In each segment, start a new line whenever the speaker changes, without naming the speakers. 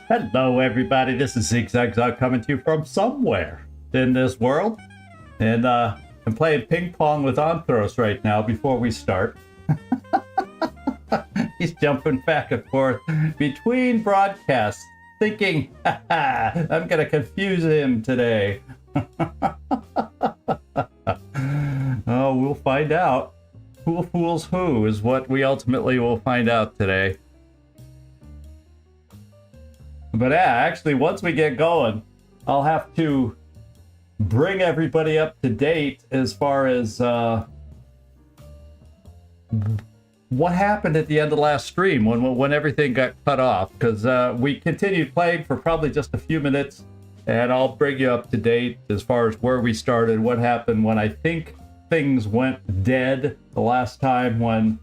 Hello, everybody. This is ZigZag coming to you from somewhere in this world. And I'm playing ping pong with Anthros right now before we start. He's jumping back and forth between broadcasts, thinking, I'm going to confuse him today. Oh, we'll find out. Who fools who is what we ultimately will find out today. But yeah, actually, once we get going, I'll have to bring everybody up to date as far as what happened at the end of last stream when everything got cut off. Because we continued playing for probably just a few minutes, and I'll bring you up to date as far as where we started, what happened when I think things went dead the last time when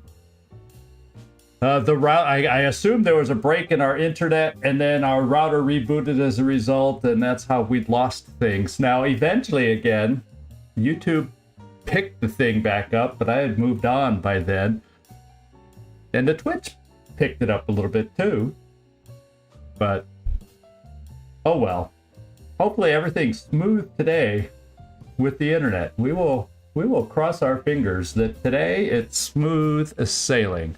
the route, I assumed there was a break in our internet and then our router rebooted as a result, and that's how we'd lost things. Now, eventually again, YouTube picked the thing back up, but I had moved on by then. And the Twitch picked it up a little bit too. But, oh well. Hopefully everything's smooth today with the internet. We will cross our fingers that today it's smooth as sailing.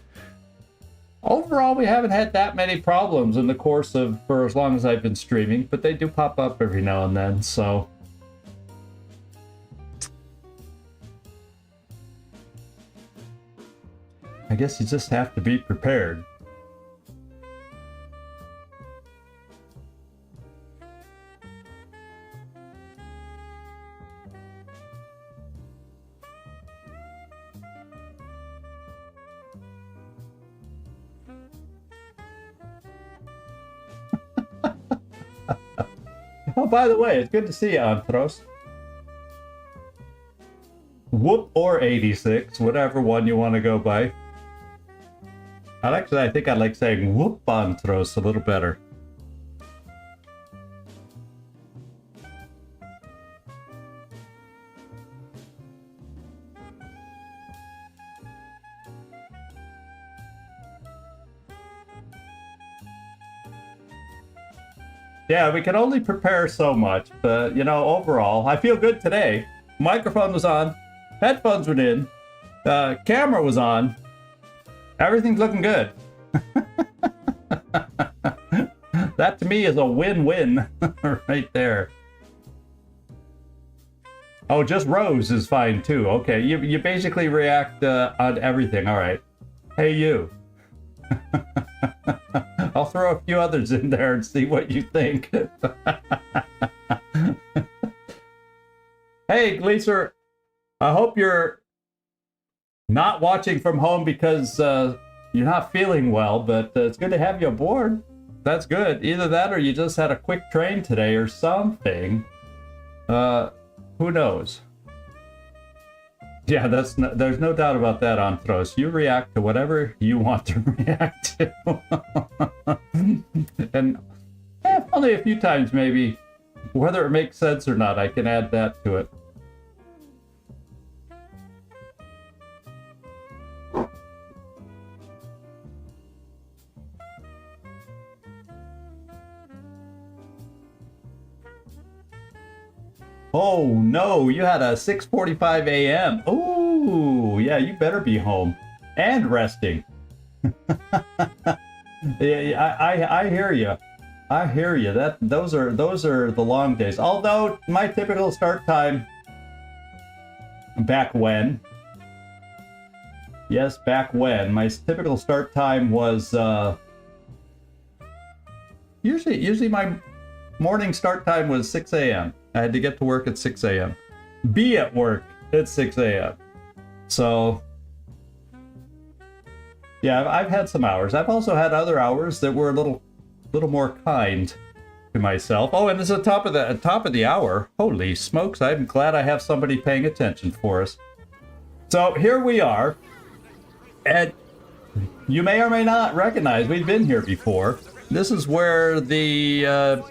Overall, we haven't had that many problems in the course of, for as long as I've been streaming, but they do pop up every now and then, so. I guess you just have to be prepared. Oh, by the way, it's good to see you, Anthros. Whoop or 86, whatever one you want to go by. I think I like saying whoop Anthros a little better. Yeah, we can only prepare so much, but, you know, overall, I feel good today. Microphone was on, headphones were in, camera was on, everything's looking good. That to me is a win-win right there. Oh, just Rose is fine too. Okay, you basically react on everything. All right. Hey, you. I'll throw a few others in there and see what you think. Hey, Gleaser, I hope you're not watching from home because you're not feeling well, but it's good to have you aboard. That's good. Either that or you just had a quick train today or something. Who knows? Yeah, there's no doubt about that, Anthros. You react to whatever you want to react to. And only a few times maybe, whether it makes sense or not, I can add that to it. Oh no, you had a 6:45 a.m. Oh, yeah, you better be home and resting. Yeah, I hear you. I hear you. Those are the long days. Although my typical start time back when, yes, back when my typical start time was usually my morning start time was 6 a.m. I had to get to work at 6 a.m. Be at work at 6 a.m. So, yeah, I've had some hours. I've also had other hours that were a little more kind to myself. Oh, and this is the top of the hour. Holy smokes! I'm glad I have somebody paying attention for us. So here we are, and you may or may not recognize we've been here before. This is where the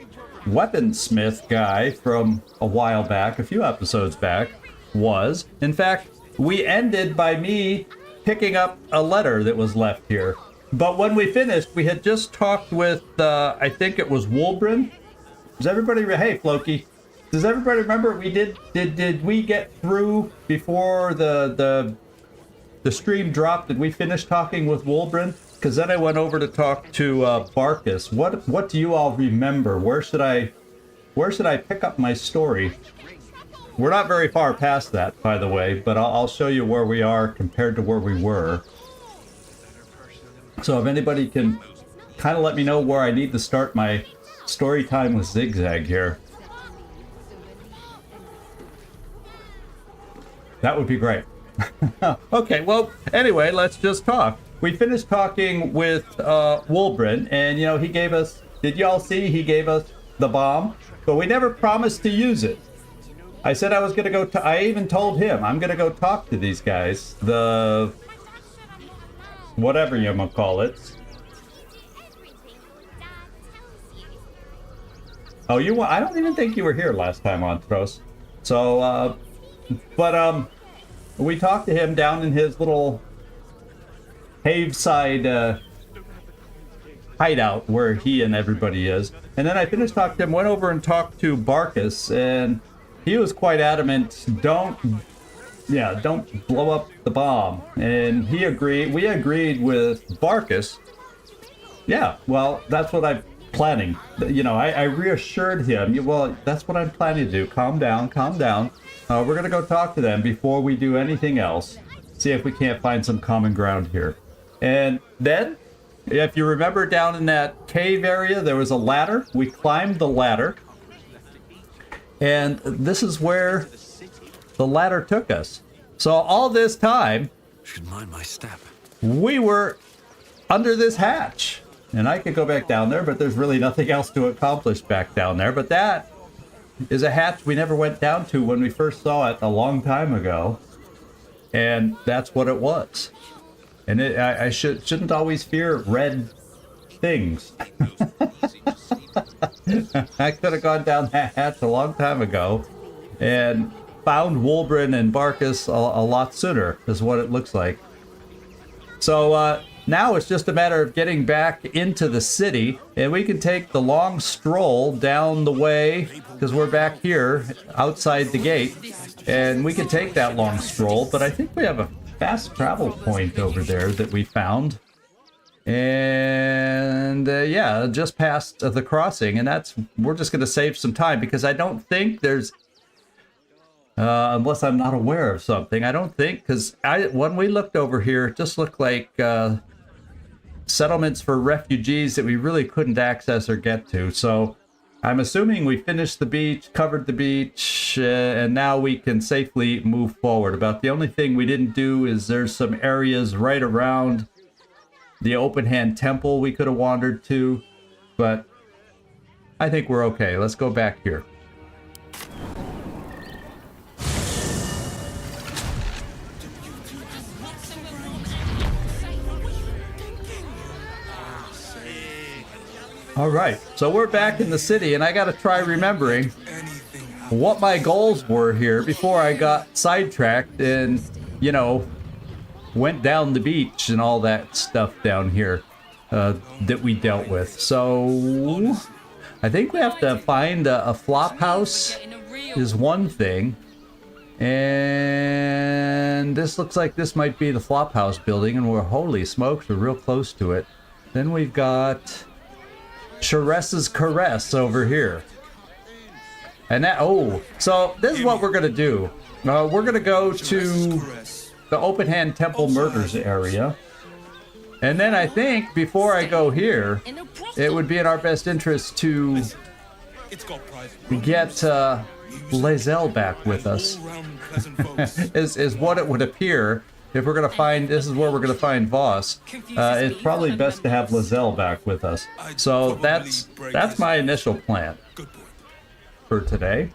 weaponsmith guy from a while back, a few episodes back, was. In fact, we ended by me picking up a letter that was left here. But when we finished, we had just talked with, I think it was Wolbrin. Does everybody, hey Floki, does everybody remember we did we get through before the stream dropped? Did we finish talking with Wolbrin? Because then I went over to talk to Barkus. What do you all remember? Where should I pick up my story? We're not very far past that, by the way, but I'll show you where we are compared to where we were. So if anybody can kind of let me know where I need to start my story time with ZigZag here, that would be great. Okay, well, anyway, let's just talk. We finished talking with Wolbrin, and you know, he gave us, did y'all see, he gave us the bomb, but we never promised to use it. I said I was going to go, I even told him, I'm going to go talk to these guys, the, whatever you might call it. Oh, I don't even think you were here last time on Tros. So, we talked to him down in his little Haveside hideout where he and everybody is. And then I finished talking to him, went over and talked to Barkus, and he was quite adamant, don't blow up the bomb. And he agreed, we agreed with Barkus. Yeah, well, that's what I'm planning. You know, I reassured him, well, that's what I'm planning to do. Calm down, calm down. We're going to go talk to them before we do anything else. See if we can't find some common ground here. And then, if you remember down in that cave area, there was a ladder. We climbed the ladder. And this is where the ladder took us. So all this time,
should mind my step.
We were under this hatch. And I could go back down there, but there's really nothing else to accomplish back down there. But that is a hatch we never went down to when we first saw it a long time ago. And that's what it was. And I shouldn't always fear red things. I could have gone down that hatch a long time ago and found Wolbrin and Barkus a lot sooner, is what it looks like. So now it's just a matter of getting back into the city, and we can take the long stroll down the way, because we're back here outside the gate, and we can take that long stroll, but I think we have a fast travel point over there that we found. And yeah, just past the crossing, and we're just going to save some time, because I don't think there's, unless I'm not aware of something, I don't think, because when we looked over here, it just looked like settlements for refugees that we really couldn't access or get to. So I'm assuming we finished the beach, covered the beach, and now we can safely move forward. About the only thing we didn't do is there's some areas right around the open hand temple we could have wandered to, but I think we're okay. Let's go back here. All right, so we're back in the city, and I got to try remembering what my goals were here before I got sidetracked and, you know, went down the beach and all that stuff down here that we dealt with. So I think we have to find a flop house is one thing. And this looks like this might be the flop house building, and we're, holy smokes, we're real close to it. Then we've got Charesse's Caress over here. And that, so this is what we're going to do. We're going to go to the open hand temple murders area. And then I think before I go here, it would be in our best interest to get lae'zel back with us. is what it would appear. If we're going to find, this is where we're going to find Voss. It's probably best to have lae'zel back with us. So that's my initial plan for today.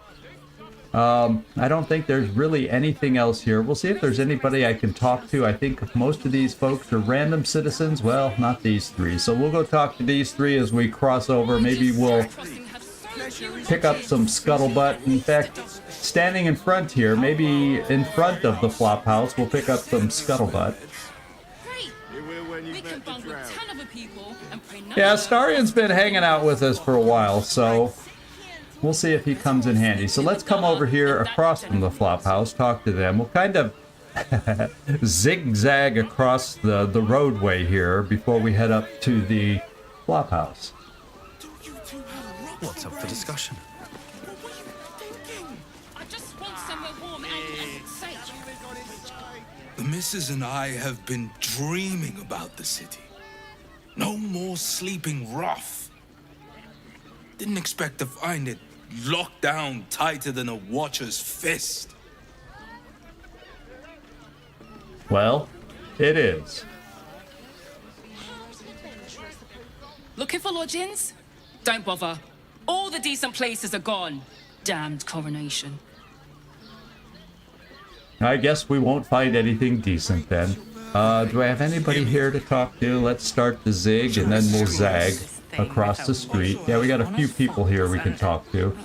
I don't think there's really anything else here. We'll see if there's anybody I can talk to. I think most of these folks are random citizens. Well, not these three. So we'll go talk to these three as we cross over. Maybe we'll pick up some scuttlebutt. In fact, standing in front here, maybe in front of the flop house, we'll pick up some scuttlebutt.
We can bond with 10 other people and pray none
Yeah,
of them.
Starian's been hanging out with us for a while, so we'll see if he comes in handy. So let's come over here across from the flop house, talk to them. We'll kind of zigzag across the roadway here before we head up to the flop house.
What's up for discussion?
I just want somewhere warm and safe.
The missus and I have been dreaming about the city. No more sleeping rough. Didn't expect to find it locked down tighter than a watcher's fist.
Well, it is.
Looking for lodgings? Don't bother. All the decent places are gone. Damned coronation.
I guess we won't find anything decent then. Do I have anybody here to talk to? Let's start the zig and then we'll zag across the street. Yeah, we got a few people here we can talk to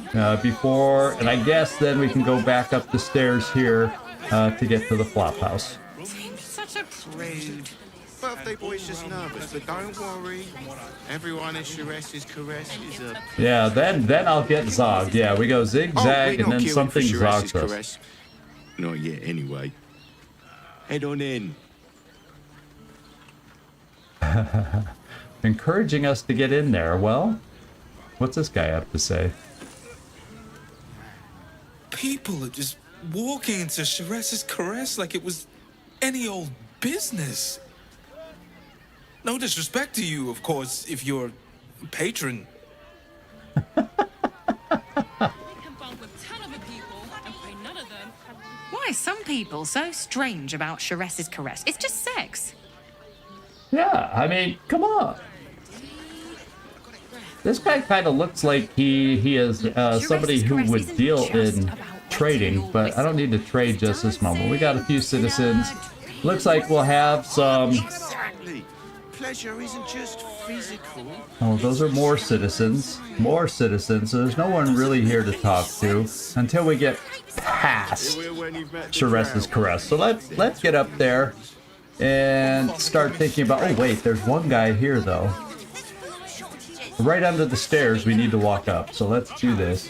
before, and I guess then we can go back up the stairs here to get to the flop house.
Such a prude.
Birthday boy's just nervous, but don't worry. Everyone is Sharess's caress is a...
Yeah, then I'll get zogged. Yeah, we go zigzag
we're
and
not
then
queuing
something
for Sharess's
zogs us.
caress. Not yet, anyway. Head on in.
Encouraging us to get in there. Well, what's this guy have to say?
People are just walking into Sharess's caress like it was any old business. No disrespect to you, of course, if you're a patron.
We can bond with 10 other people and pray none of them.
Why are some people so strange about Sharess's caress? It's just sex.
Yeah, I mean, come on. This guy kind of looks like he is somebody who would deal in trading, but I don't need to trade just this moment. We got a few citizens. Looks like we'll have some...
Exactly. Pleasure isn't just physical.
Oh, those are more citizens. More citizens. So there's no one really here to talk to until we get past Sharess's caress. So let's get up there and start thinking about... Oh, wait, there's one guy here, though. Right under the stairs we need to walk up. So let's do this.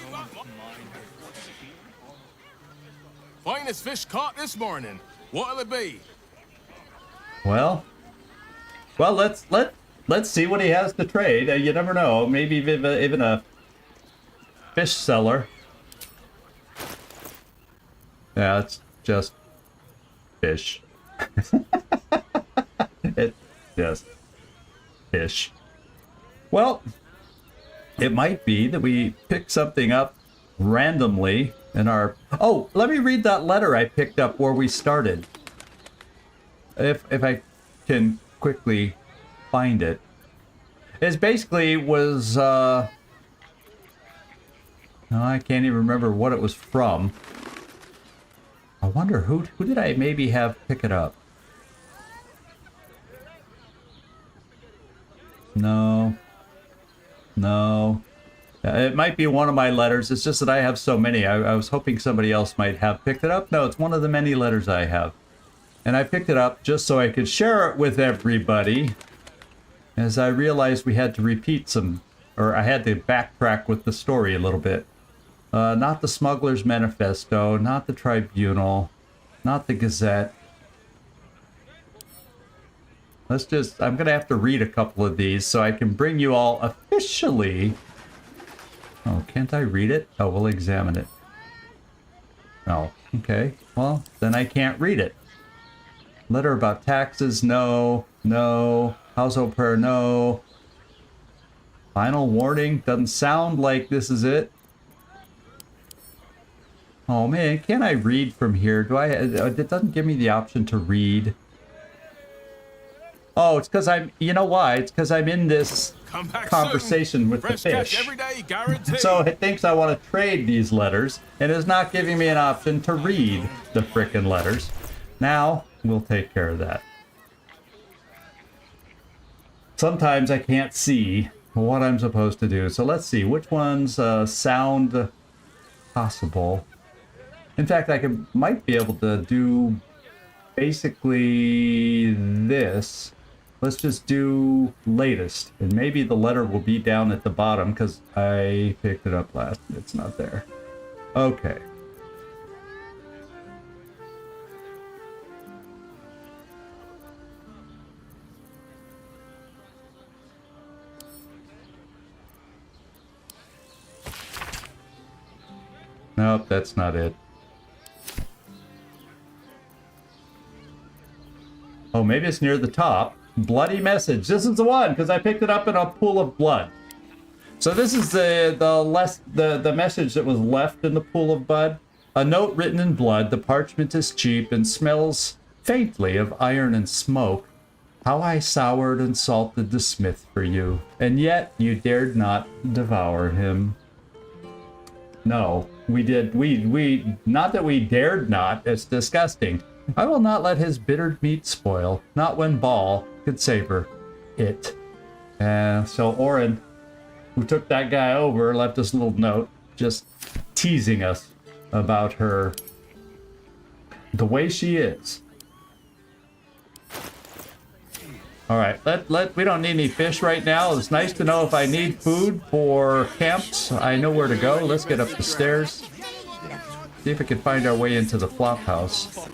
Finest fish caught this morning. What'll it be?
Well, let's see what he has to trade. You never know. Maybe even a fish seller. Yeah, it's just fish. It's just fish. Well, it might be that we pick something up randomly in our... Oh, let me read that letter I picked up where we started. If I can quickly find it. It basically was... No, I can't even remember what it was from. I wonder who did I maybe have pick it up? No. It might be one of my letters. It's just that I have so many. I was hoping somebody else might have picked it up. No, it's one of the many letters I have. And I picked it up just so I could share it with everybody. As I realized we had to repeat some... Or I had to backtrack with the story a little bit. Not the Smuggler's Manifesto. Not the Tribunal. Not the Gazette. Let's just... I'm going to have to read a couple of these so I can bring you all officially... Oh, can't I read it? Oh, we'll examine it. Oh, okay. Well, then I can't read it. Letter about taxes, no. Household prayer, no. Final warning, doesn't sound like this is it. Oh man, can't I read from here? It doesn't give me the option to read. Oh, it's because you know why? It's because I'm in this conversation with the fish.
Every day, guaranteed.
So it thinks I want to trade these letters, and is not giving me an option to read the frickin' letters. Now, we'll take care of that. Sometimes I can't see what I'm supposed to do. So let's see, which ones sound possible. In fact, might be able to do basically this. Let's just do latest. And maybe the letter will be down at the bottom because I picked it up last. It's not there. Okay. Nope, that's not it. Oh, maybe it's near the top. Bloody message. This is the one because I picked it up in a pool of blood. So this is the message that was left in the pool of blood. A note written in blood. The parchment is cheap and smells faintly of iron and smoke. How I soured and salted the smith for you, and yet you dared not devour him. No, we did. We not that we dared not. It's disgusting. I will not let his bittered meat spoil, not when Ball could savor it. So Orin, who took that guy over, left us a little note, just teasing us about her, the way she is. All right, we don't need any fish right now. It's nice to know if I need food for camps, I know where to go. Let's get up the stairs. See if we can find our way into the flop house.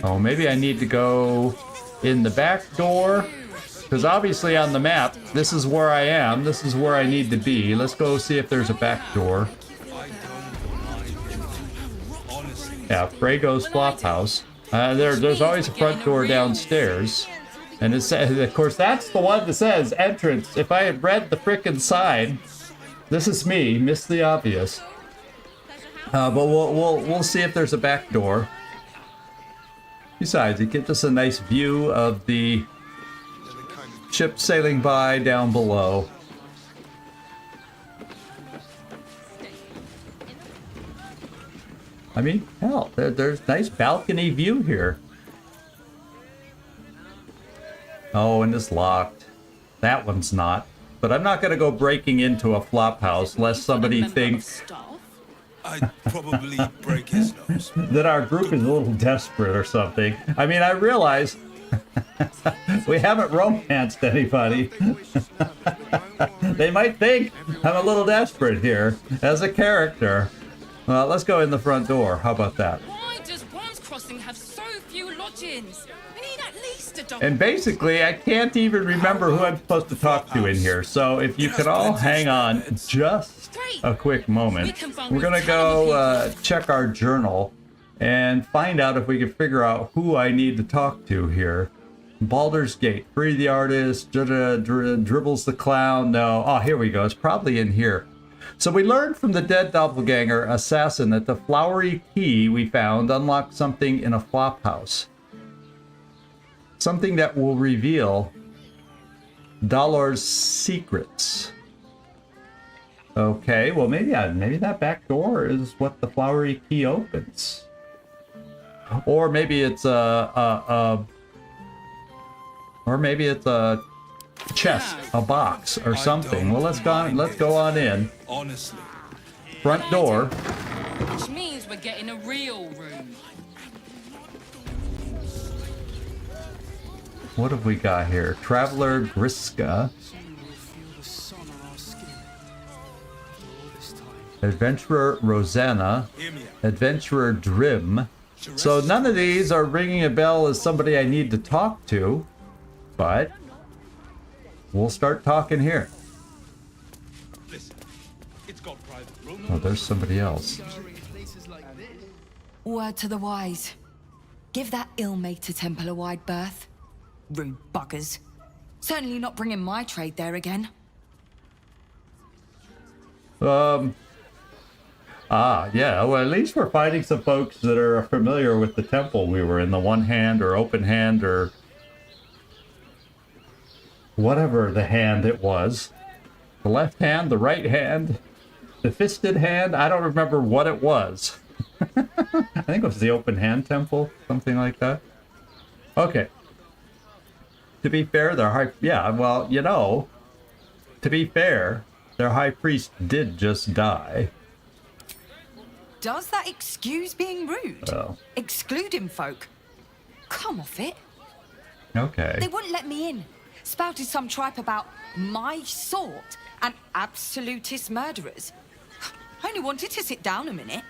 Oh, maybe I need to go in the back door. Because obviously on the map, this is where I am. This is where I need to be. Let's go see if there's a back door. Yeah, Frago's flop house. There's always a front door downstairs. And it says, of course, that's the one that says entrance. If I had read the frickin' sign, this is me, missed the obvious. But we'll see if there's a back door. Besides, it gives us a nice view of the ship sailing by down below. I mean, hell, there's nice balcony view here. Oh, and it's locked. That one's not. But I'm not going to go breaking into a flop house lest somebody thinks
I'd probably break his nose.
that our group is a little desperate or something. I mean, I realize we haven't romanced anybody. They might think I'm a little desperate here as a character. Well, let's go in the front door. How about that?
Why does Worms Crossing have so few lodgings? We need at least a double.
And basically, I can't even remember who I'm supposed to talk to in here. So if you could all hang on just a quick moment, we're going to go check our journal and find out if we can figure out who I need to talk to here. Baldur's Gate, free the artist, dribbles the clown. No, oh, here we go. It's probably in here. So we learned from the dead doppelganger assassin that the flowery key we found unlocked something in a flop house. Something that will reveal Balor's secrets. Okay, well maybe that back door is what the flowery key opens. Or maybe it's a chest, a box, or something. Well, let's go on in.
Honestly.
Front door.
Which means we're getting a real room.
What have we got here? Traveler Griska. Adventurer Rosanna. Adventurer Drim. So none of these are ringing a bell as somebody I need to talk to, but we'll start talking here. Oh, there's somebody else.
Word to the wise. Give that ill-mated temple a wide berth. Rude buggers. Certainly not bringing my trade there again.
Yeah, well, at least we're finding some folks that are familiar with the temple we were in, the one hand or open hand or whatever the hand it was. The left hand, the right hand, the fisted hand, I don't remember what it was. I think it was the open hand temple, something like that. Okay. To be fair, their high... Yeah, well, you know, to be fair, their high priest did just die.
Does that excuse being rude?
Oh.
Excluding folk? Come off it.
Okay.
They wouldn't let me in. Spouted some tripe about my sort and absolutist murderers. I only wanted to sit down a minute.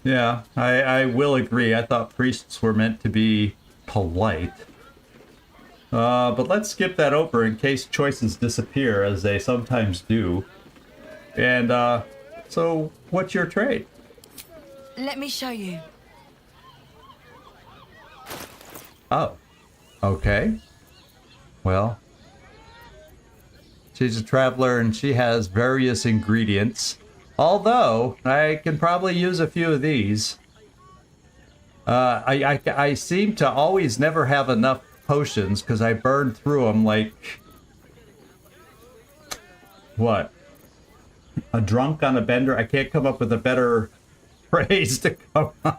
Yeah, I will agree. I thought priests were meant to be polite. But let's skip that over in case choices disappear, as they sometimes do. And, so, what's your trade?
Let me show you.
Oh, okay. Well, she's a traveler and she has various ingredients. Although, I can probably use a few of these. I seem to always never have enough potions because I burn through them like... What? A drunk on a bender? I can't come up with a better phrase to come on.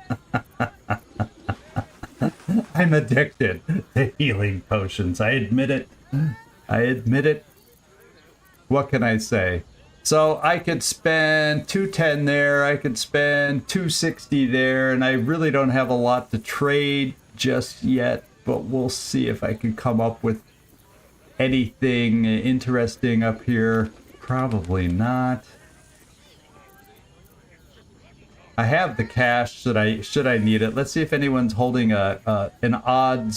I'm addicted to healing potions. I admit it. I admit it. What can I say? So I could spend 210 there. I could spend 260 there. And I really don't have a lot to trade just yet. But we'll see if I can come up with anything interesting up here. Probably not. I have the cash should I need it. Let's see if anyone's holding an odd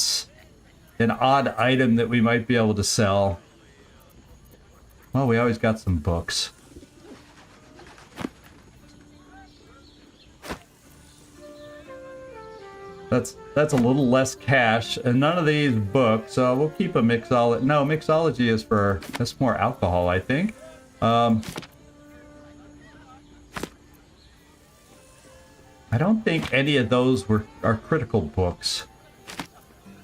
item that we might be able to sell. Well, we always got some books. That's a little less cash, and none of these books. So we'll keep a mixology. No, mixology is for that's more alcohol, I think. I don't think any of those are critical books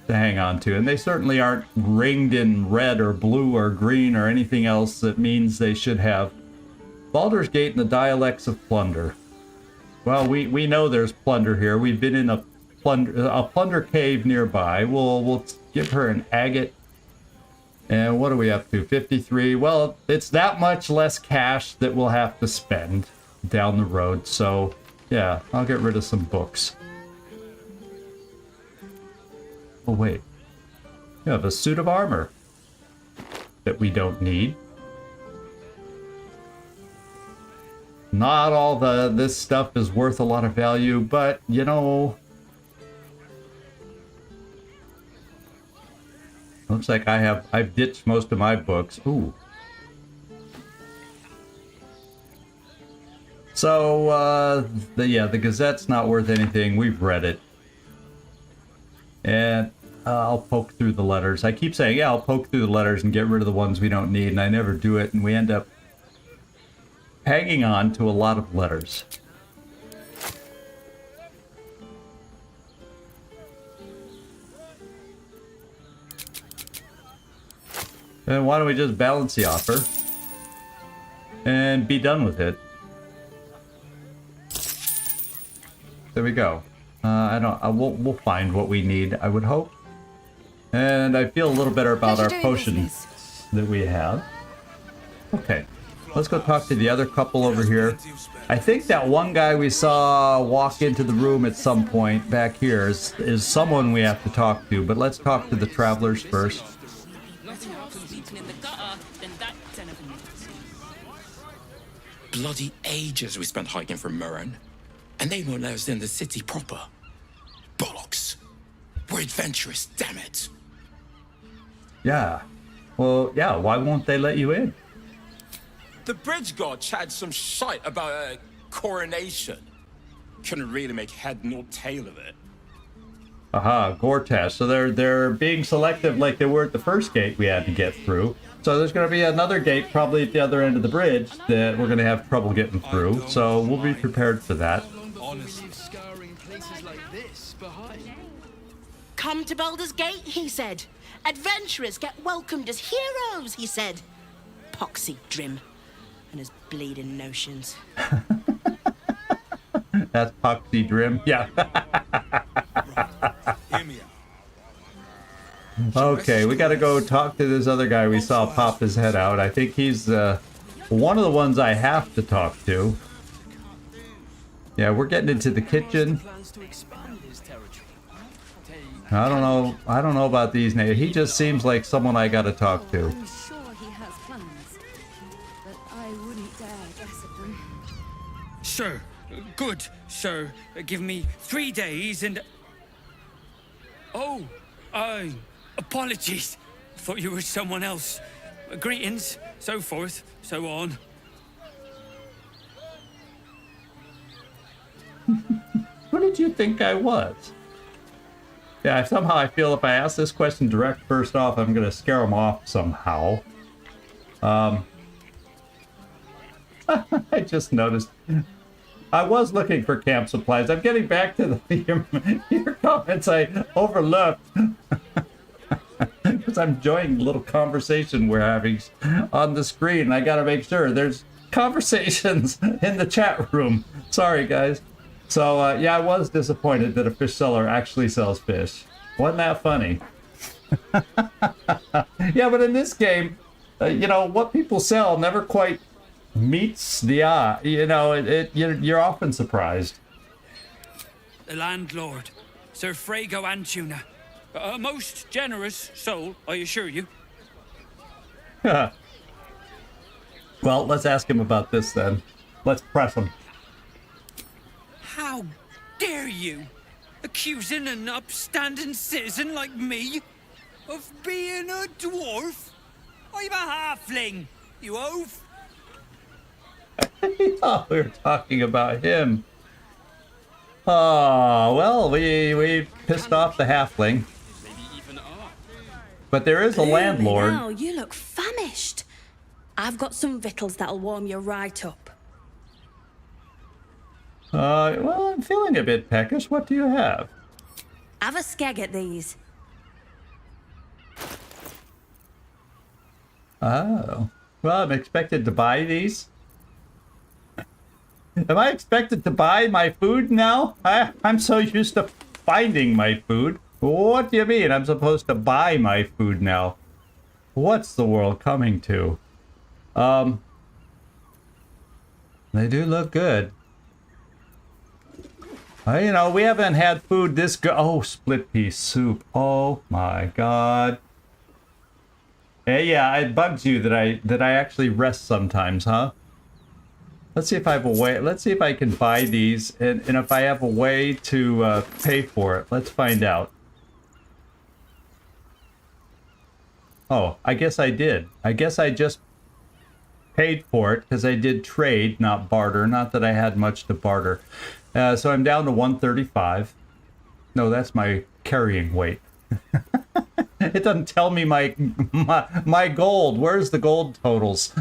to hang on to, and they certainly aren't ringed in red or blue or green or anything else that means they should have. Baldur's Gate and the Dialects of Plunder. Well, we know there's plunder here. We've been in a plunder cave nearby. We'll give her an agate. And what are we up to? 53. Well, it's that much less cash that we'll have to spend down the road. So, yeah, I'll get rid of some books. Oh, wait. You have a suit of armor that we don't need. Not all this stuff is worth a lot of value, but, you know... Looks like I've ditched most of my books. Ooh. So, the Gazette's not worth anything. We've read it. And I'll poke through the letters. I keep saying, yeah, I'll poke through the letters and get rid of the ones we don't need, and I never do it, and we end up hanging on to a lot of letters. And why don't we just balance the offer and be done with it? There we go. We'll find what we need, I would hope. And I feel a little better about our potions that we have. Okay, let's go talk to the other couple over here. I think that one guy we saw walk into the room at some point back here is someone we have to talk to, but let's talk to the travelers first.
Bloody ages we spent hiking from Murren, and they won't let us in the city proper. Bollocks! We're adventurous, damn it!
Yeah. Well, yeah, why won't they let you in?
The bridge god chatted some shite about a coronation. Couldn't really make head nor tail of it.
Aha, gore test. So they're being selective like they were at the first gate we had to get through. So there's going to be another gate probably at the other end of the bridge that we're going to have trouble getting through. So we'll be prepared for that.
Come to Baldur's Gate, he said. Adventurers get welcomed as heroes, he said. Poxy Drim and his bleeding notions.
That's Poxy Drim. Yeah. Okay, we gotta go talk to this other guy we saw pop his head out. I think he's one of the ones I have to talk to. Yeah, we're getting into the kitchen. I don't know about these names. He just seems like someone I gotta talk to.
I'm sure he has plans, but I wouldn't dare guess at them.
Sir, good, sir. Give me 3 days and... Oh, apologies. Thought you were someone else. Greetings, so forth, so on.
Who did you think I was? Yeah, somehow I feel if I ask this question direct first off, I'm gonna scare them off somehow. I just noticed. I was looking for camp supplies. I'm getting back to your comments I overlooked. Because I'm enjoying the little conversation we're having on the screen. I gotta make sure there's conversations in the chat room. Sorry, guys. So, yeah, I was disappointed that a fish seller actually sells fish. Wasn't that funny? Yeah, but in this game, you know, what people sell never quite meets the eye. You know, you're often surprised.
The landlord, Sir Frago Antuna. A most generous soul, I assure you.
Well, let's ask him about this then. Let's press him.
How dare you, accusing an upstanding citizen like me of being a dwarf? I'm a halfling, you oaf.
I thought we were talking about him. Oh, well, we pissed off the halfling. But there is a landlord.
Now you look famished. I've got some victuals that'll warm you right up.
Well, I'm feeling a bit peckish. What do you have?
Have a skeg at these.
Oh. Well, I'm expected to buy these. Am I expected to buy my food now? I'm so used to finding my food. What do you mean I'm supposed to buy my food now? What's the world coming to? They do look good. You know, we haven't had food this good. Oh, split pea soup. Oh my God. Yeah, it bugs you that I actually rest sometimes, huh? Let's see if I have a way. Let's see if I can buy these, and if I have a way to pay for it. Let's find out. Oh, I guess I did. I guess I just paid for it because I did trade, not barter. Not that I had much to barter. So I'm down to 135. No, that's my carrying weight. It doesn't tell me my gold. Where's the gold totals?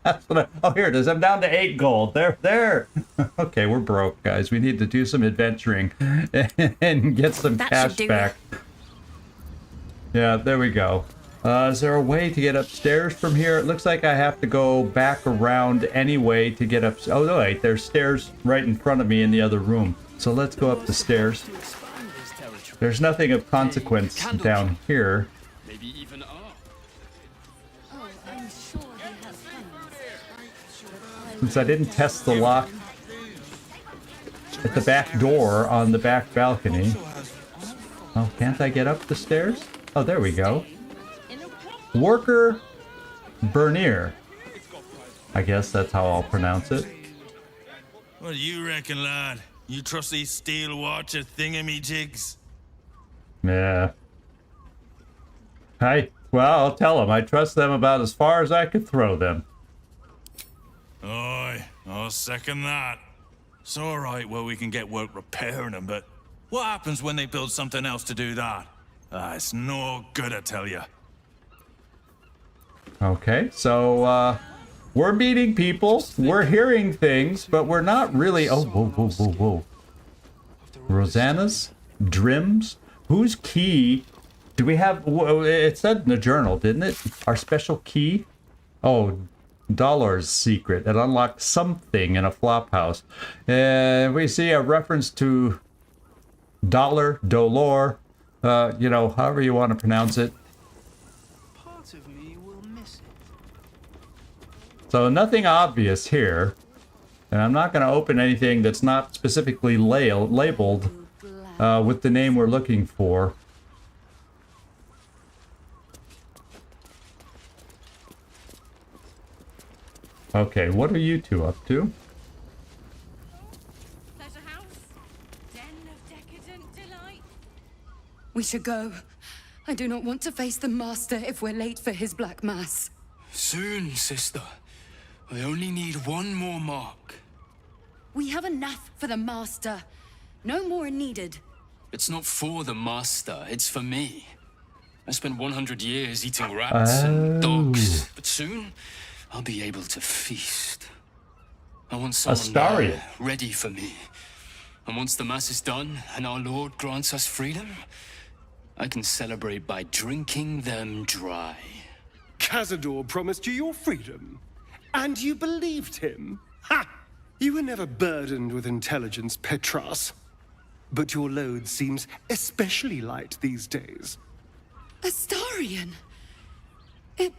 That's what oh, here it is. I'm down to 8 gold. There. Okay, we're broke, guys. We need to do some adventuring and get some cash back. Yeah, there we go. Is there a way to get upstairs from here? It looks like I have to go back around anyway to get up. Oh, no, wait. There's stairs right in front of me in the other room. So let's go up the stairs. There's nothing of consequence down here. Since I didn't test the lock at the back door on the back balcony. Oh, can't I get up the stairs? Oh, there we go. Worker Bernier. I guess that's how I'll pronounce it.
What do you reckon, lad? You trust these steel watcher thingamajigs?
Yeah. Well, I'll tell them. I trust them about as far as I could throw them.
Aye, I'll second that. It's alright where we can get work repairing them, but what happens when they build something else to do that? It's no good, I tell you.
Okay, so, we're meeting people, we're hearing things, but we're not really... Oh, whoa. Rosanna's? Drims? Whose key do we have? It said in the journal, didn't it? Our special key? Oh, Dollar's secret. It unlocked something in a flop house. And we see a reference to Dollar, Dolor, you know, however you want to pronounce it.
Part of me will miss it.
So nothing obvious here. And I'm not going to open anything that's not specifically labeled. with the name we're looking for. Okay, what are you two up to?
Pleasure house, den of decadent delight.
We should go. I do not want to face the Master if we're late for his Black Mass.
Soon, sister. I only need one more mark.
We have enough for the Master. No more are needed.
It's not for the master, it's for me. I spent 100 years eating rats and dogs, but soon I'll be able to feast. I want someone there ready for me. And once the mass is done and our Lord grants us freedom, I can celebrate by drinking them dry.
Cazador promised you your freedom, and you believed him? Ha! You were never burdened with intelligence, Petras. But your load seems especially light these days.
Astarion! It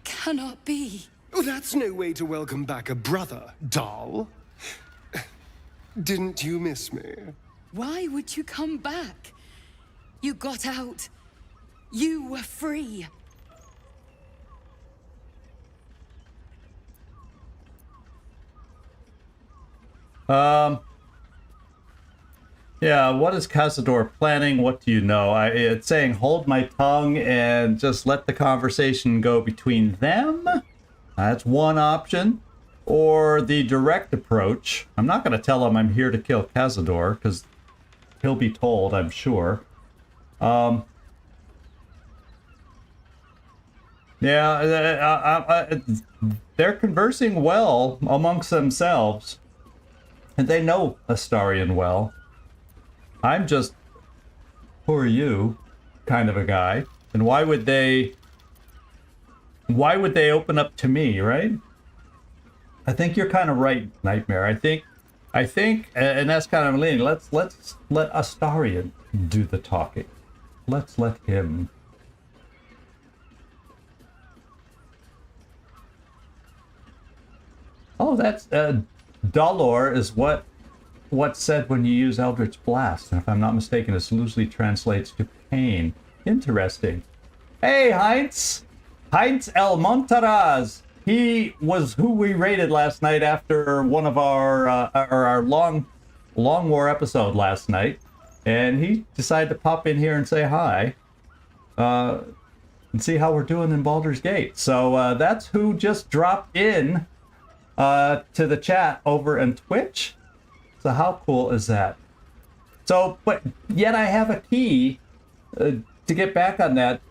cannot be.
Oh, that's no way to welcome back a brother, doll. Didn't you miss me?
Why would you come back? You got out. You were free.
Yeah, what is Cazador planning? What do you know? It's saying hold my tongue and just let the conversation go between them. That's one option. Or the direct approach. I'm not going to tell him I'm here to kill Cazador, because he'll be told, I'm sure. Yeah, they're conversing well amongst themselves. And they know Astarion well. I'm just, who are you, kind of a guy. And why would they open up to me, right? I think you're kind of right, Nightmare. I think, and that's kind of leaning. Let's let Astarion do the talking. Let's let him. Oh, that's Dolor is what's said when you use Eldritch Blast. And if I'm not mistaken, this loosely translates to pain. Interesting. Hey, Heinz El Montaraz. He was who we raided last night after one of our long war episode last night, and he decided to pop in here and say hi, and see how we're doing in Baldur's Gate. So that's who just dropped in to the chat over in Twitch. So how cool is that? So, but yet I have a key to get back on that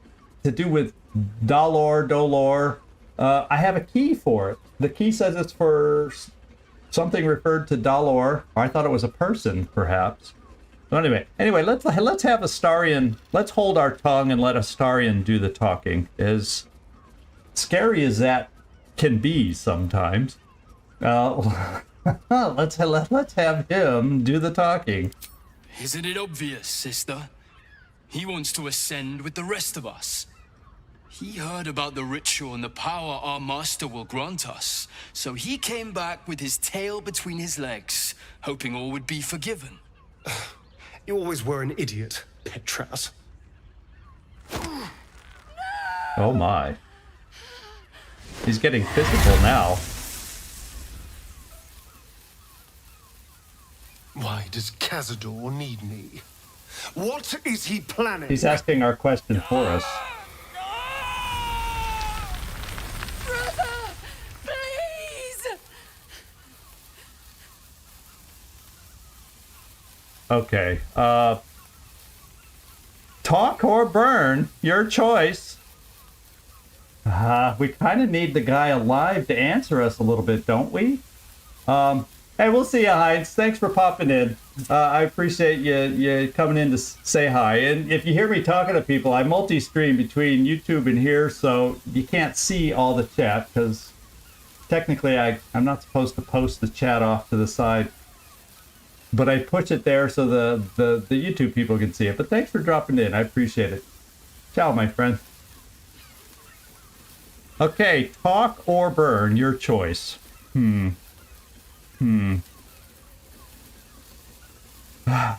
to do with Dolor. I have a key for it. The key says it's for something referred to Dolor, or I thought it was a person, perhaps. So anyway, let's have Astarion. Let's hold our tongue and let Astarion do the talking. As scary as that can be sometimes, let's have him do the talking.
Isn't it obvious, sister? He wants to ascend with the rest of us. He heard about the ritual and the power our master will grant us, so he came back with his tail between his legs, hoping all would be forgiven.
You always were an idiot, Petras.
Oh my. He's getting physical now.
Why does Cazador need me? What is he planning?
He's asking our question for us.
Brother, please!
Okay, talk or burn, your choice. We kind of need the guy alive to answer us a little bit, don't we? Hey, we'll see you, Heinz. Thanks for popping in. I appreciate you coming in to say hi. And if you hear me talking to people, I multi-stream between YouTube and here, so you can't see all the chat, because technically I'm not supposed to post the chat off to the side. But I push it there so the YouTube people can see it. But thanks for dropping in. I appreciate it. Ciao, my friend. Okay, talk or burn, your choice. I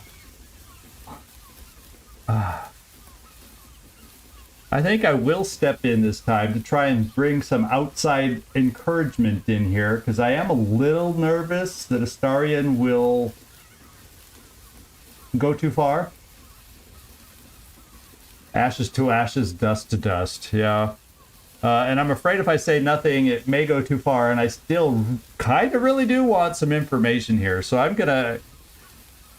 think I will step in this time to try and bring some outside encouragement in here, because I am a little nervous that Astarion will go too far. Ashes to ashes, dust to dust, yeah. And I'm afraid if I say nothing, it may go too far, and I still kind of really do want some information here. So I'm going to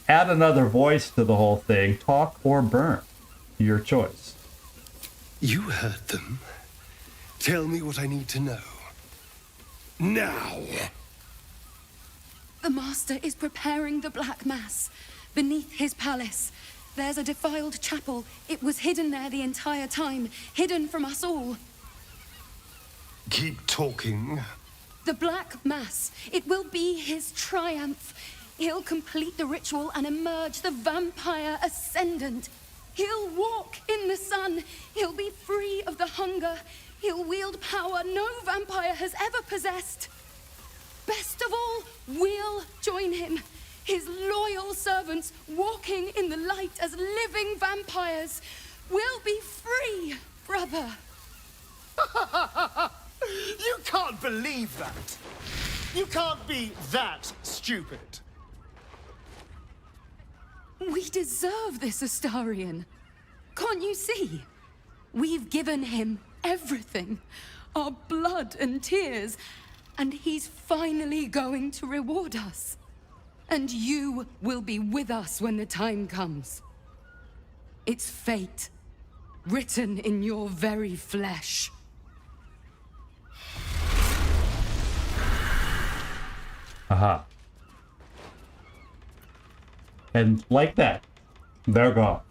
add another voice to the whole thing. Talk or burn. Your choice.
You heard them. Tell me what I need to know. Now!
The Master is preparing the Black Mass beneath his palace. There's a defiled chapel. It was hidden there the entire time, hidden from us all.
Keep talking.
The Black Mass. It will be his triumph. He'll complete the ritual and emerge the vampire ascendant. He'll walk in the sun. He'll be free of the hunger. He'll wield power no vampire has ever possessed. Best of all, we'll join him. His loyal servants walking in the light as living vampires. We'll be free, brother.
You can't believe that. You can't be that stupid.
We deserve this, Astarion. Can't you see? We've given him everything. Our blood and tears. And he's finally going to reward us. And you will be with us when the time comes. It's fate, written in your very flesh.
Aha. And like that, they're gone.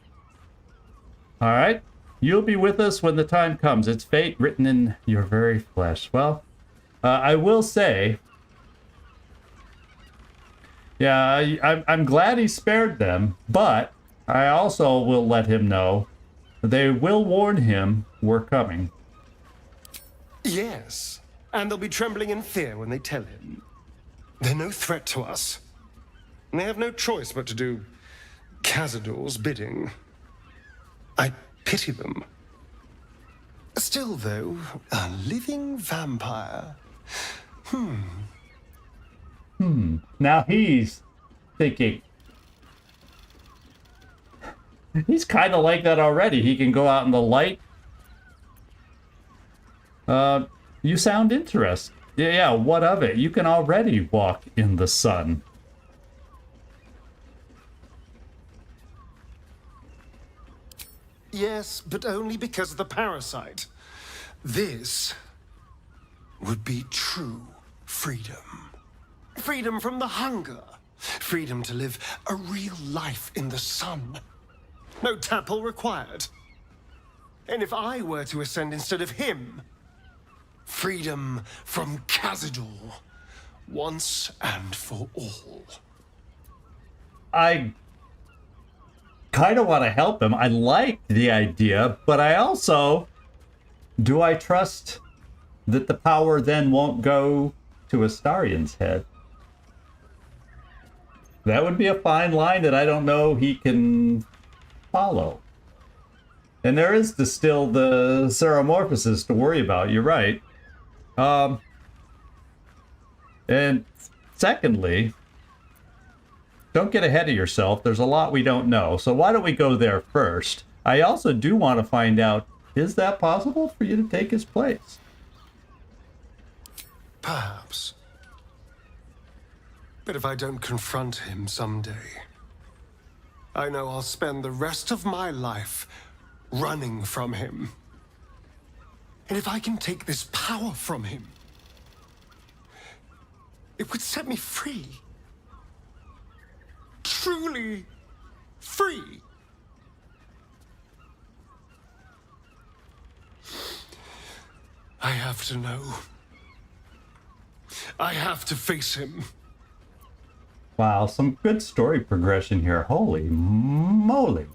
Alright, you'll be with us when the time comes. It's fate written in your very flesh. Well, I will say, yeah, I'm glad he spared them, but I also will let him know they will warn him we're coming.
Yes, and they'll be trembling in fear when they tell him. They're no threat to us. And they have no choice but to do Cazador's bidding. I pity them. Still, though, a living vampire.
Now he's thinking. He's kind of like that already. He can go out in the light. You sound interested. Yeah, what of it? You can already walk in the sun.
Yes, but only because of the parasite. This would be true freedom. Freedom from the hunger. Freedom to live a real life in the sun. No temple required. And if I were to ascend instead of him, freedom from Cazador, once and for all.
I kind of want to help him. I like the idea, but I also... Do I trust that the power then won't go to Astarion's head? That would be a fine line that I don't know he can follow. And there is still the Ceramorphosis to worry about, you're right. And secondly, don't get ahead of yourself. There's a lot we don't know. So why don't we go there first? I also do want to find out, is that possible for you to take his place?
Perhaps. But if I don't confront him someday, I know I'll spend the rest of my life running from him. And if I can take this power from him, it would set me free. Truly free. I have to know. I have to face him.
Wow, some good story progression here. Holy moly.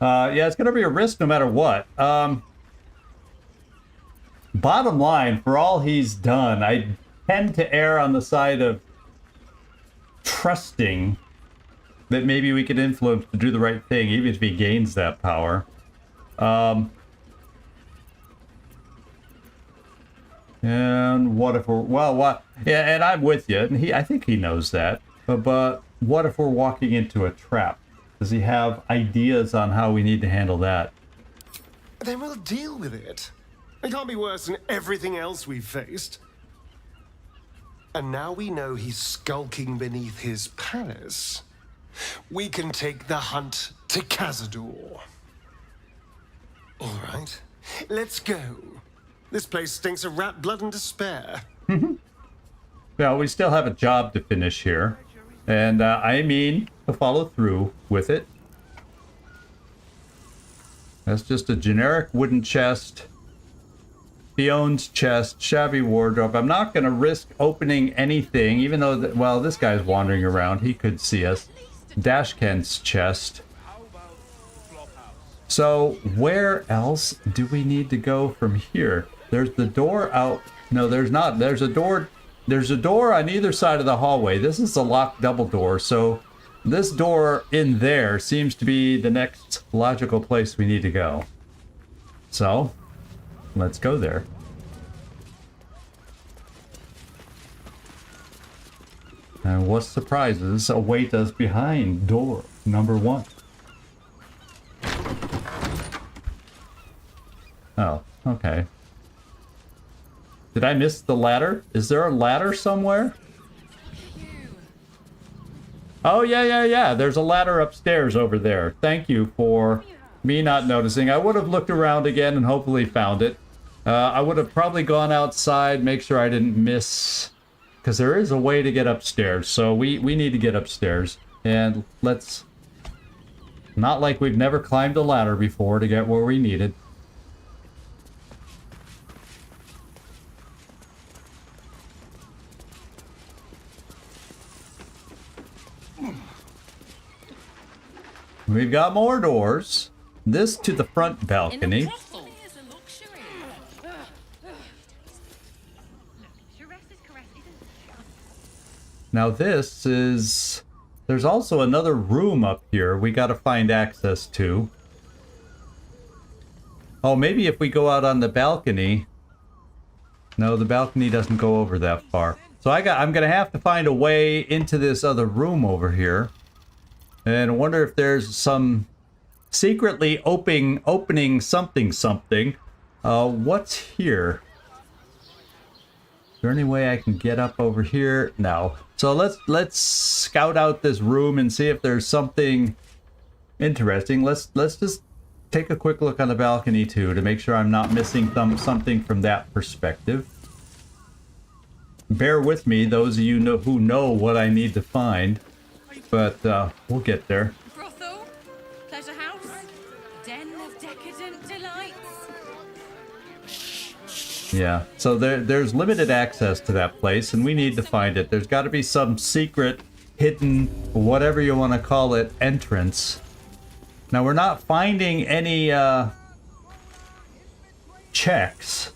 Yeah, it's going to be a risk no matter what. Bottom line, for all he's done, I tend to err on the side of trusting that maybe we could influence to do the right thing, even if he gains that power. And what if we're, well, what? Yeah, and I'm with you, and I think he knows that. But what if we're walking into a trap? Does he have ideas on how we need to handle that?
Then we'll deal with it. It can't be worse than everything else we've faced. And now we know he's skulking beneath his palace. We can take the hunt to Cazador. All right, let's go. This place stinks of rat blood and despair.
Well, we still have a job to finish here. And I mean to follow through with it. That's just a generic wooden chest. Fion's chest, shabby wardrobe. I'm not going to risk opening anything, even though, well, this guy's wandering around. He could see us. Dashken's chest. So, where else do we need to go from here? There's the door out. No, there's not. There's a door. There's a door on either side of the hallway. This is a locked double door, so this door in there seems to be the next logical place we need to go. So, let's go there. And what surprises await us behind door number 1? Oh, okay. Did I miss the ladder? Is there a ladder somewhere? Oh, yeah. There's a ladder upstairs over there. Thank you for me not noticing. I would have looked around again and hopefully found it. I would have probably gone outside, make sure I didn't miss... Because there is a way to get upstairs, so we need to get upstairs. And let's... Not like we've never climbed a ladder before to get where we needed. We've got more doors. This to the front balcony. Now this is... There's also another room up here we gotta find access to. Oh, maybe if we go out on the balcony... No, the balcony doesn't go over that far. So I'm gonna have to find a way into this other room over here. And I wonder if there's some secretly opening something. What's here? Is there any way I can get up over here? No. So let's scout out this room and see if there's something interesting. Let's just take a quick look on the balcony too to make sure I'm not missing something from that perspective. Bear with me, those of you who know what I need to find. But we'll get there.
Brothel, pleasure house, den of decadent delights.
Yeah, so there's limited access to that place, and we need to find it. There's got to be some secret, hidden, whatever you want to call it, entrance. Now, we're not finding any checks.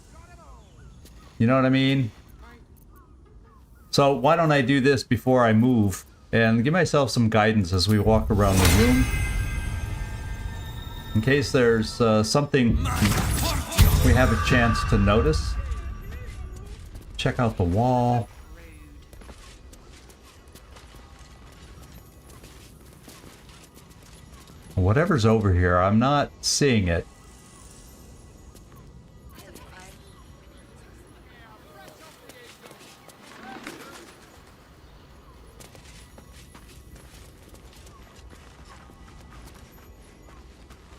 You know what I mean? So why don't I do this before I move? And give myself some guidance as we walk around the room. In case there's something we have a chance to notice. Check out the wall. Whatever's over here, I'm not seeing it.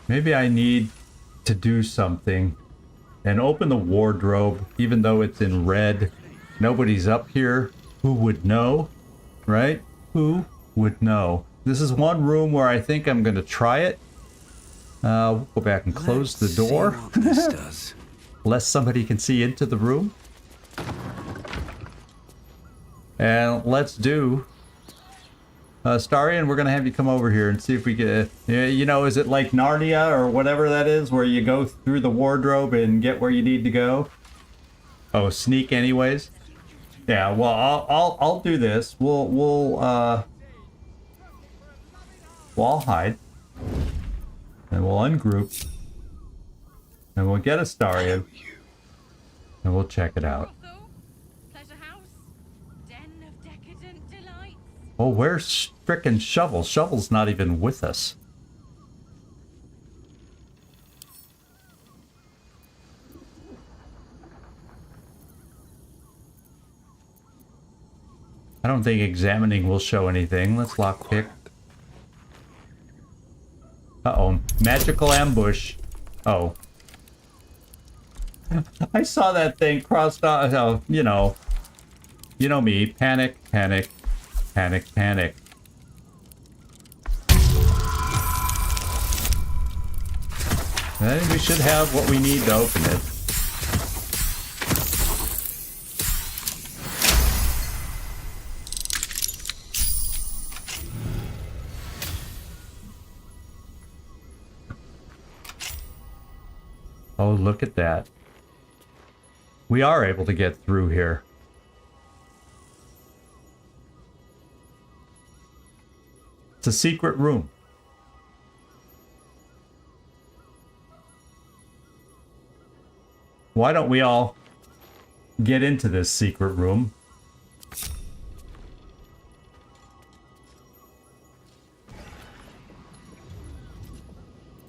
Maybe I need to do something and open the wardrobe, even though it's in red. Nobody's up here. Who would know, right? Who would know? This is one room where I think I'm going to try it. We'll go back and close the door. Lest somebody can see into the room. And let's do... Starian, we're going to have you come over here and see if we get... You know, is it like Narnia or whatever that is, where you go through the wardrobe and get where you need to go? Oh, sneak anyways? Yeah, well, I'll do this. We'll We'll all hide. And we'll ungroup. And we'll get Astarion. And we'll check it out. Oh, where's frickin' Shovel? Shovel's not even with us. I don't think examining will show anything. Let's lockpick. Uh-oh. Magical ambush. Oh. I saw that thing crossed off. Oh, you know me. Panic, panic, panic, panic. I think we should have what we need to open it. Oh, look at that. We are able to get through here. It's a secret room. Why don't we all get into this secret room?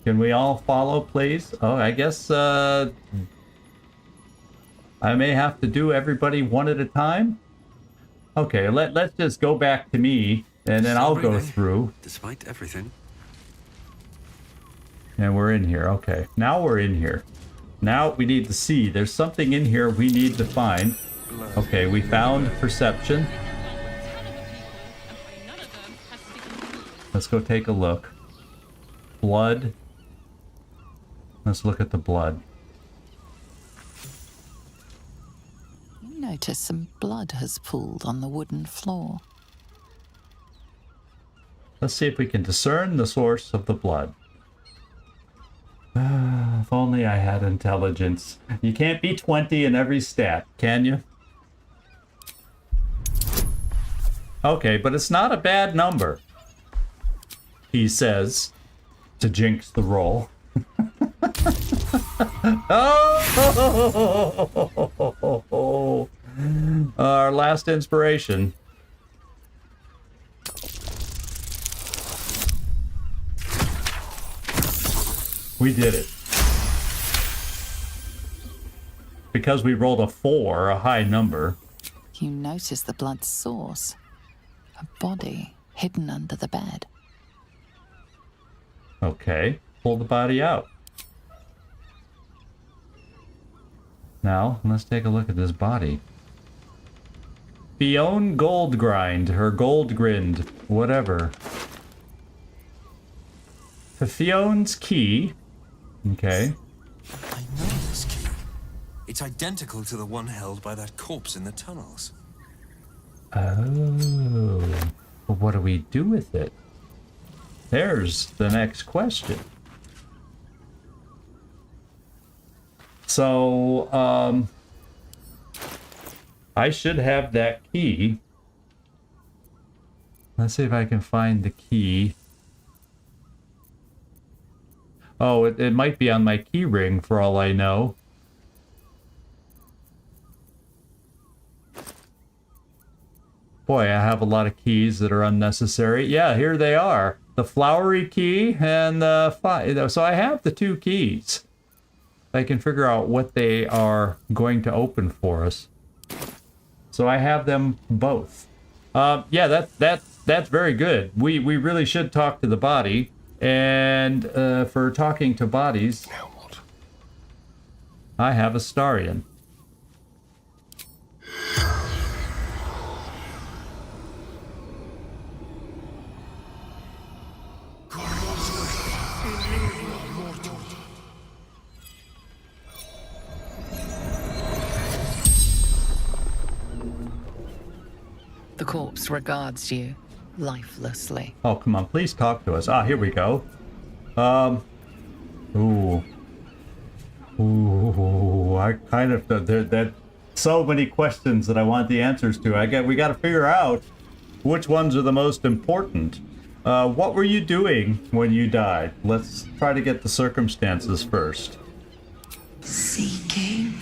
Can we all follow, please? Oh, I guess I may have to do everybody one at a time. Okay, let's just go back to me, and then I'll go through.
Despite everything.
And we're in here. Okay, now we're in here. Now we need to see. There's something in here we need to find. Okay, we found perception. Let's go take a look. Blood. Let's look at the blood.
You notice some blood has pooled on the wooden floor.
Let's see if we can discern the source of the blood. If only I had intelligence. You can't be 20 in every stat, can you? Okay, but it's not a bad number, he says, to jinx the roll. Oh! Our last inspiration. We did it. Because we rolled a 4, a high number.
You notice the blood's source. A body hidden under the bed.
Okay, pull the body out. Now, let's take a look at this body. Fionn Goldgrind, or Goldgrind, whatever. Fionn's key. Okay.
I know this key. It's identical to the one held by that corpse in the tunnels.
Oh. But what do we do with it? There's the next question. So, I should have that key. Let's see if I can find the key. Oh, it might be on my key ring for all I know. Boy, I have a lot of keys that are unnecessary. Yeah, here they are. The flowery key and the so I have the 2 keys. I can figure out what they are going to open for us. So I have them both. Yeah, that's very good. We really should talk to the body. And for talking to bodies, now what? I have Astarion.
The corpse regards you lifelessly.
Oh, come on, please talk to us. Ah, here we go. Ooh, I kind of that so many questions that I want the answers to. We got to figure out which ones are the most important. What were you doing when you died? Let's try to get the circumstances first.
Seeking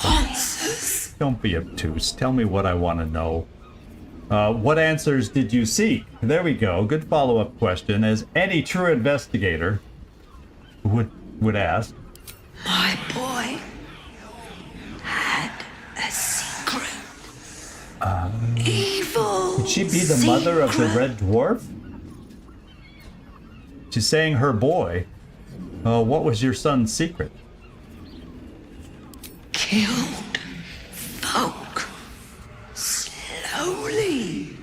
answers.
Don't be obtuse. Tell me what I want to know. What answers did you seek? There we go. Good follow-up question, as any true investigator would ask.
My boy had a secret. Evil.
Could she be the mother of the Red Dwarf? She's saying her boy. What was your son's secret?
Killed folk slowly.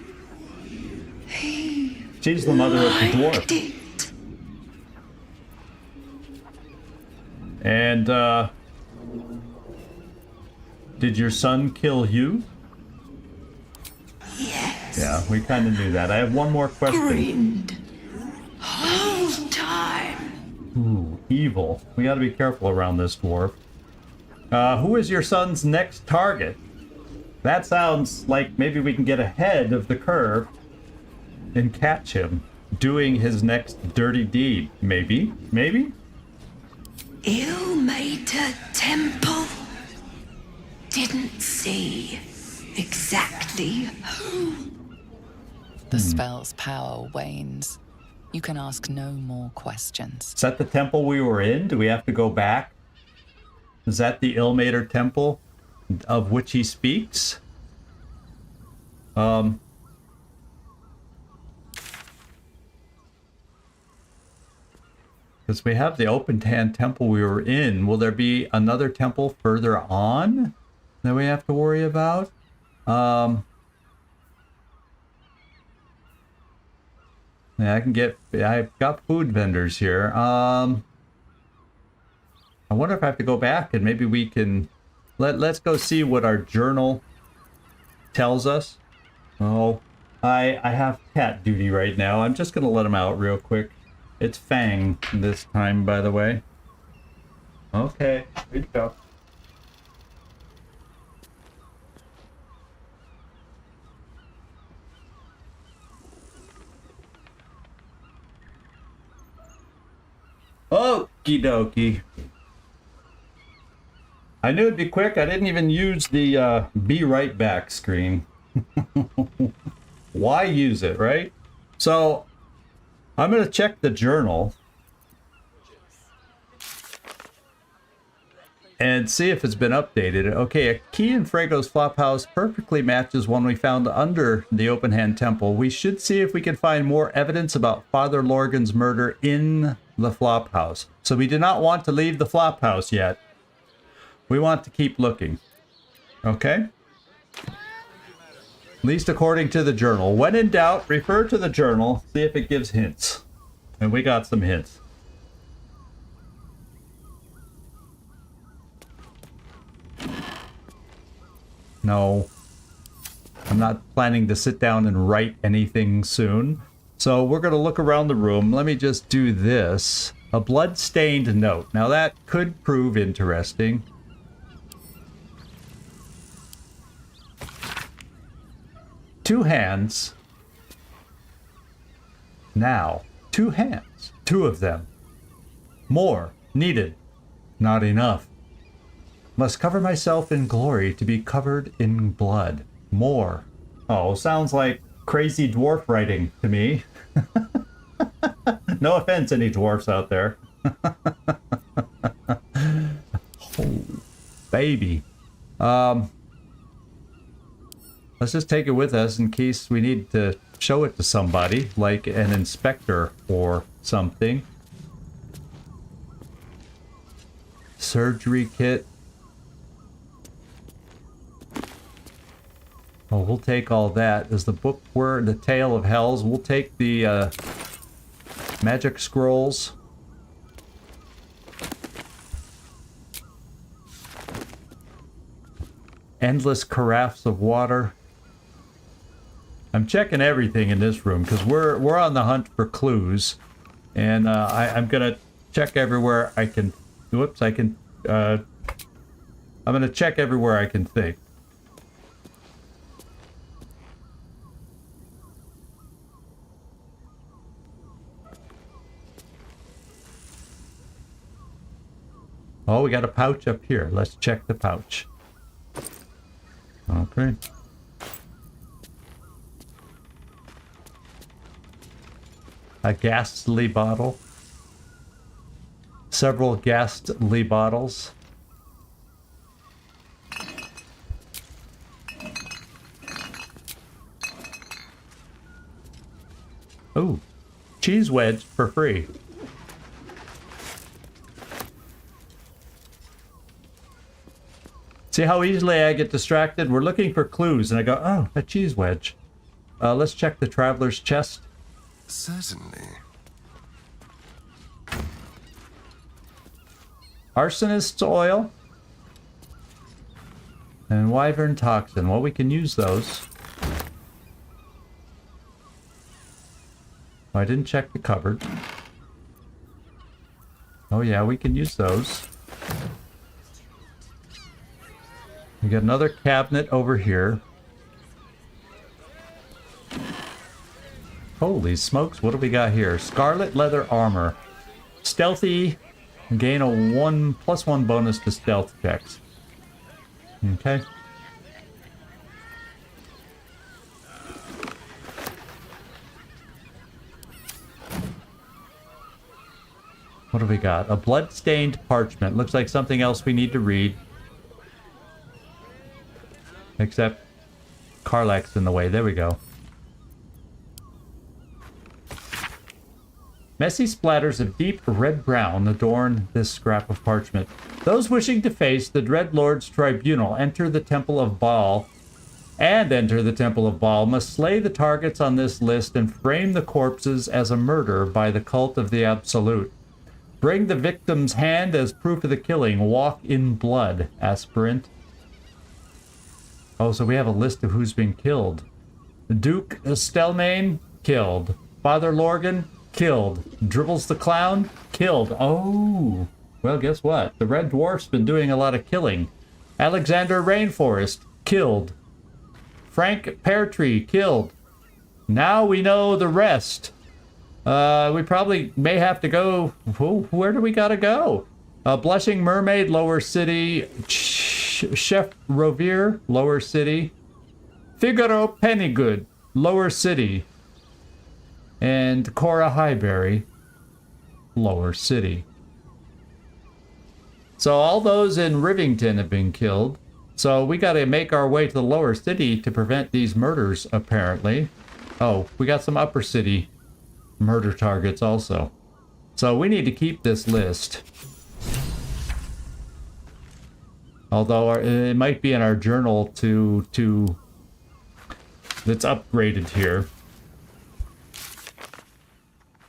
She's the mother of the dwarf. And, did your son kill you?
Yes.
Yeah, we kind of knew that. I have one more question.
Grinned. Whole time.
Ooh, evil. We gotta be careful around this dwarf. Who is your son's next target? That sounds like maybe we can get ahead of the curve and catch him doing his next dirty deed. Maybe? Maybe?
Ill-mater temple. Didn't see exactly who.
The spell's power wanes. You can ask no more questions.
Is that the temple we were in? Do we have to go back? Is that the Ill-mater temple of which he speaks? Because we have the open hand temple we were in. Will there be another temple further on that we have to worry about? Yeah, I've got food vendors here. I wonder if I have to go back and maybe we can, let's go see what our journal tells us. Oh, I have cat duty right now. I'm just gonna let him out real quick. It's Fang this time, by the way. Okay, here you go. Okie dokie. I knew it'd be quick. I didn't even use the be right back screen. Why use it, right? So I'm going to check the journal and see if it's been updated. Okay, a key in Frago's flophouse perfectly matches one we found under the open hand temple. We should see if we can find more evidence about Father Lorgan's murder in the flophouse. So we do not want to leave the flophouse yet. We want to keep looking. Okay? At least according to the journal. When in doubt, refer to the journal, see if it gives hints. And we got some hints. No. I'm not planning to sit down and write anything soon. So we're going to look around the room. Let me just do this. A blood-stained note. Now that could prove interesting. Two hands. Now, two hands. Two of them. More. Needed. Not enough. Must cover myself in glory to be covered in blood. More. Oh, sounds like crazy dwarf writing to me. No offense, any dwarfs out there. Oh, baby. Let's just take it with us in case we need to show it to somebody, like an inspector or something. Surgery kit. Oh, we'll take all that. Is the book where the Tale of Hells? We'll take the magic scrolls. Endless carafes of water. I'm checking everything in this room because we're on the hunt for clues, and I'm gonna check everywhere I can. Whoops, I can. I'm gonna check everywhere I can think. Oh, we got a pouch up here. Let's check the pouch. Okay. A ghastly bottle. Several ghastly bottles. Ooh, cheese wedge for free. See how easily I get distracted? We're looking for clues, and I go, oh, a cheese wedge. Let's check the traveler's chest.
Certainly.
Arsonist's oil. And wyvern toxin. Well, we can use those. I didn't check the cupboard. Oh yeah, we can use those. We got another cabinet over here. Holy smokes, what do we got here? Scarlet leather armor. Stealthy. Gain a +1 bonus to stealth checks. Okay. What do we got? A blood-stained parchment. Looks like something else we need to read. Except Karlach's in the way. There we go. Messy splatters of deep red-brown adorn this scrap of parchment. Those wishing to face the Dread Lord's tribunal enter the Temple of Baal must slay the targets on this list and frame the corpses as a murder by the cult of the Absolute. Bring the victim's hand as proof of the killing. Walk in blood, aspirant. Oh, so we have a list of who's been killed. Duke Stelmane, killed. Father Lorgan, killed. Dribbles the Clown, killed. Oh, well, guess what? The Red Dwarf's been doing a lot of killing. Alexander Rainforest, killed. Frank Peartree, killed. Now we know the rest. We probably may have to go... Where do we gotta go? Blushing Mermaid, Lower City. Chef Rovere, Lower City. Figaro Pennygood, Lower City. And Cora Highbury, Lower City. So all those in Rivington have been killed. So we gotta make our way to the Lower City to prevent these murders, apparently. Oh, we got some Upper City murder targets also. So we need to keep this list. Although it might be in our journal that's upgraded here.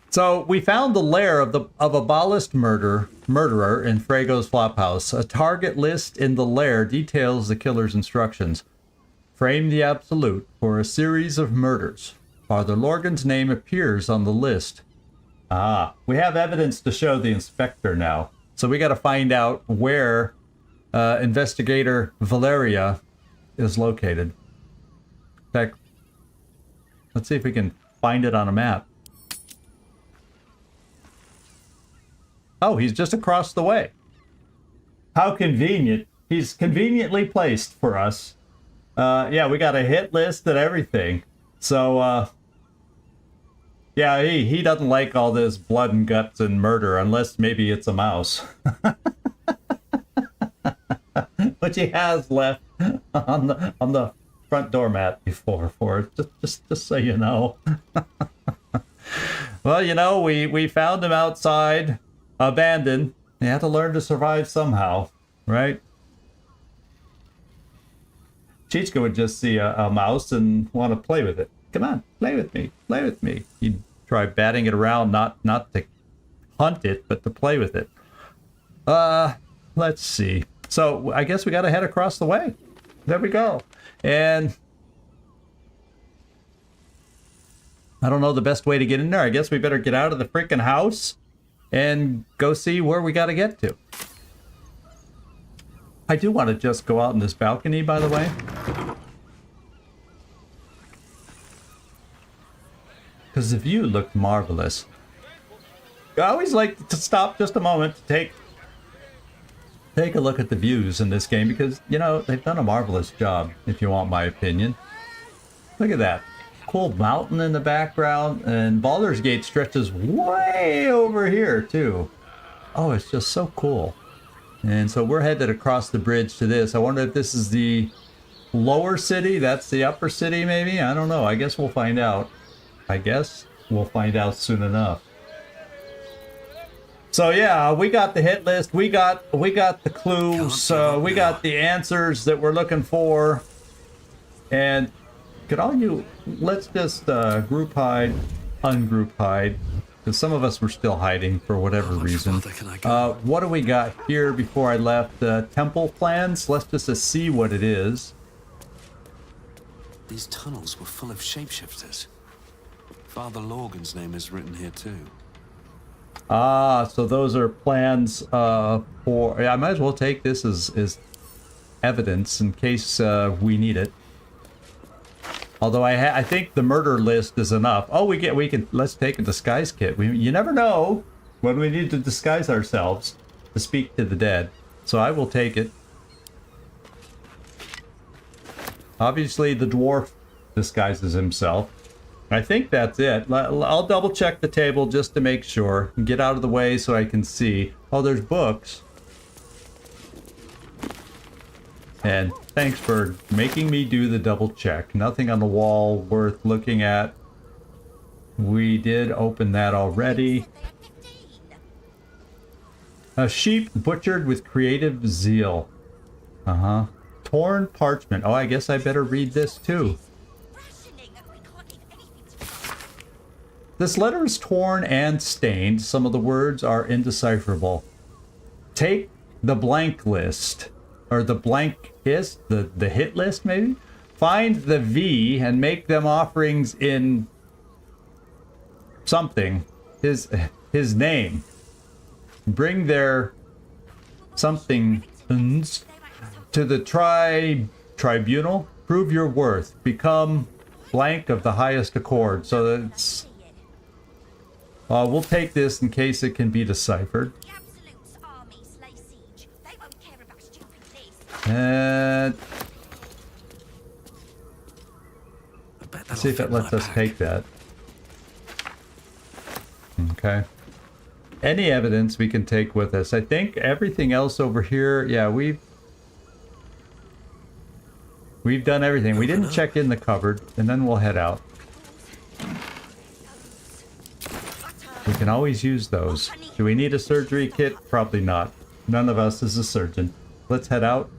So we found the lair of a Ballast murderer in Frago's Flophouse. A target list in the lair details the killer's instructions. Frame the Absolute for a series of murders. Father Lorgan's name appears on the list. Ah, we have evidence to show the inspector now. So we got to find out where Investigator Valeria is located. In fact, let's see if we can find it on a map. Oh, he's just across the way. How convenient. He's conveniently placed for us. Yeah, we got a hit list and everything. So, yeah, he doesn't like all this blood and guts and murder unless maybe it's a mouse. Which he has left on the front doormat before for it. Just so you know. Well, you know, we found him outside, abandoned. You have to learn to survive somehow, right? Chichka would just see a mouse and want to play with it. Come on, play with me, play with me. He'd try batting it around, not to hunt it, but to play with it. Let's see. So I guess we got to head across the way. There we go. And I don't know the best way to get in there. I guess we better get out of the freaking house and go see where we got to get to. I do want to just go out in this balcony, by the way. Because the view looked marvelous. I always like to stop just a moment to take take a look at the views in this game because, you know, they've done a marvelous job, if you want my opinion. Look at that. Cool mountain in the background, and Baldur's Gate stretches way over here, too. Oh, it's just so cool. And so we're headed across the bridge to this. I wonder if this is the lower city. That's the upper city, maybe? I don't know. I guess we'll find out. I guess we'll find out soon enough. So yeah, we got the hit list. We got the clues. We got the answers that we're looking for. And could all you... Let's just group hide, ungroup hide. Because some of us were still hiding for whatever reason. What do we got here before I left? Temple plans. Let's just see what it is.
These tunnels were full of shapeshifters. Father Lorgan's name is written here too.
Ah, so those are plans for... I might as well take this as evidence in case we need it. Although I think the murder list is enough. Oh, we can let's take a disguise kit. You never know when we need to disguise ourselves to speak to the dead. So I will take it. Obviously, the dwarf disguises himself. I think that's it. I'll double check the table just to make sure. Get out of the way so I can see. Oh, there's books. And thanks for making me do the double check. Nothing on the wall worth looking at. We did open that already. A sheep butchered with creative zeal. Uh-huh. Torn parchment. Oh, I guess I better read this too. This letter is torn and stained. Some of the words are indecipherable. Take the blank list. Or the blank list, the hit list maybe? Find the V and make them offerings in something. His name. Bring their something to the tribunal. Prove your worth. Become blank of the highest accord. So that's... we'll take this in case it can be deciphered. And let's see if it lets us take that. Okay. Any evidence we can take with us. I think everything else over here, yeah, we've done everything. We didn't check in the cupboard, and then we'll head out. We can always use those. Do we need a surgery kit? Probably not. None of us is a surgeon. Let's head out.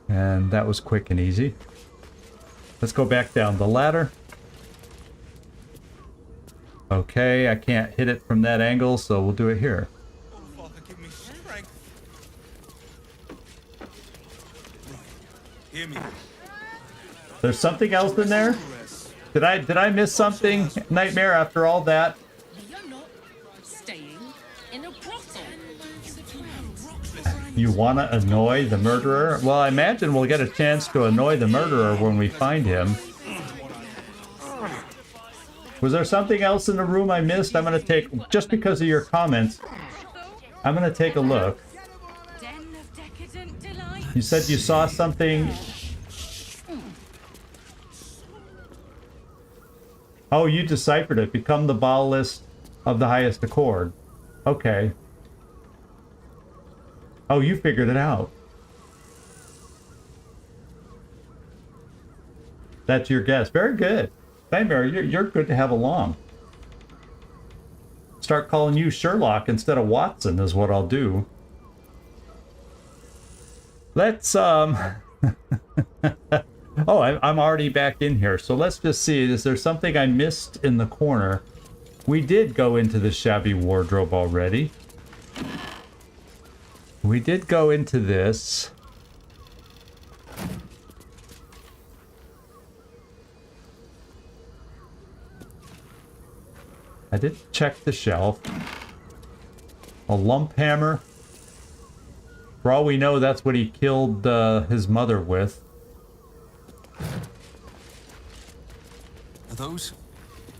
And that was quick and easy. Let's go back down the ladder. Okay, I can't hit it from that angle, so we'll do it here. There's something else in there? Did I miss something? Nightmare after all that? You want to annoy the murderer? Well, I imagine we'll get a chance to annoy the murderer when we find him. Was there something else in the room I missed? I'm going to take, just because of your comments, I'm going to take a look. You said you saw something. Oh, you deciphered it. Become the ball list of the highest accord. Okay. Oh, you figured it out. That's your guess. Very good. Nightmare, you're good to have along. Start calling you Sherlock instead of Watson is what I'll do. Let's, Oh, I'm already back in here. So let's just see. Is there something I missed in the corner? We did go into the shabby wardrobe already. We did go into this. I did check the shelf. A lump hammer. For all we know, that's what he killed his mother with.
Are those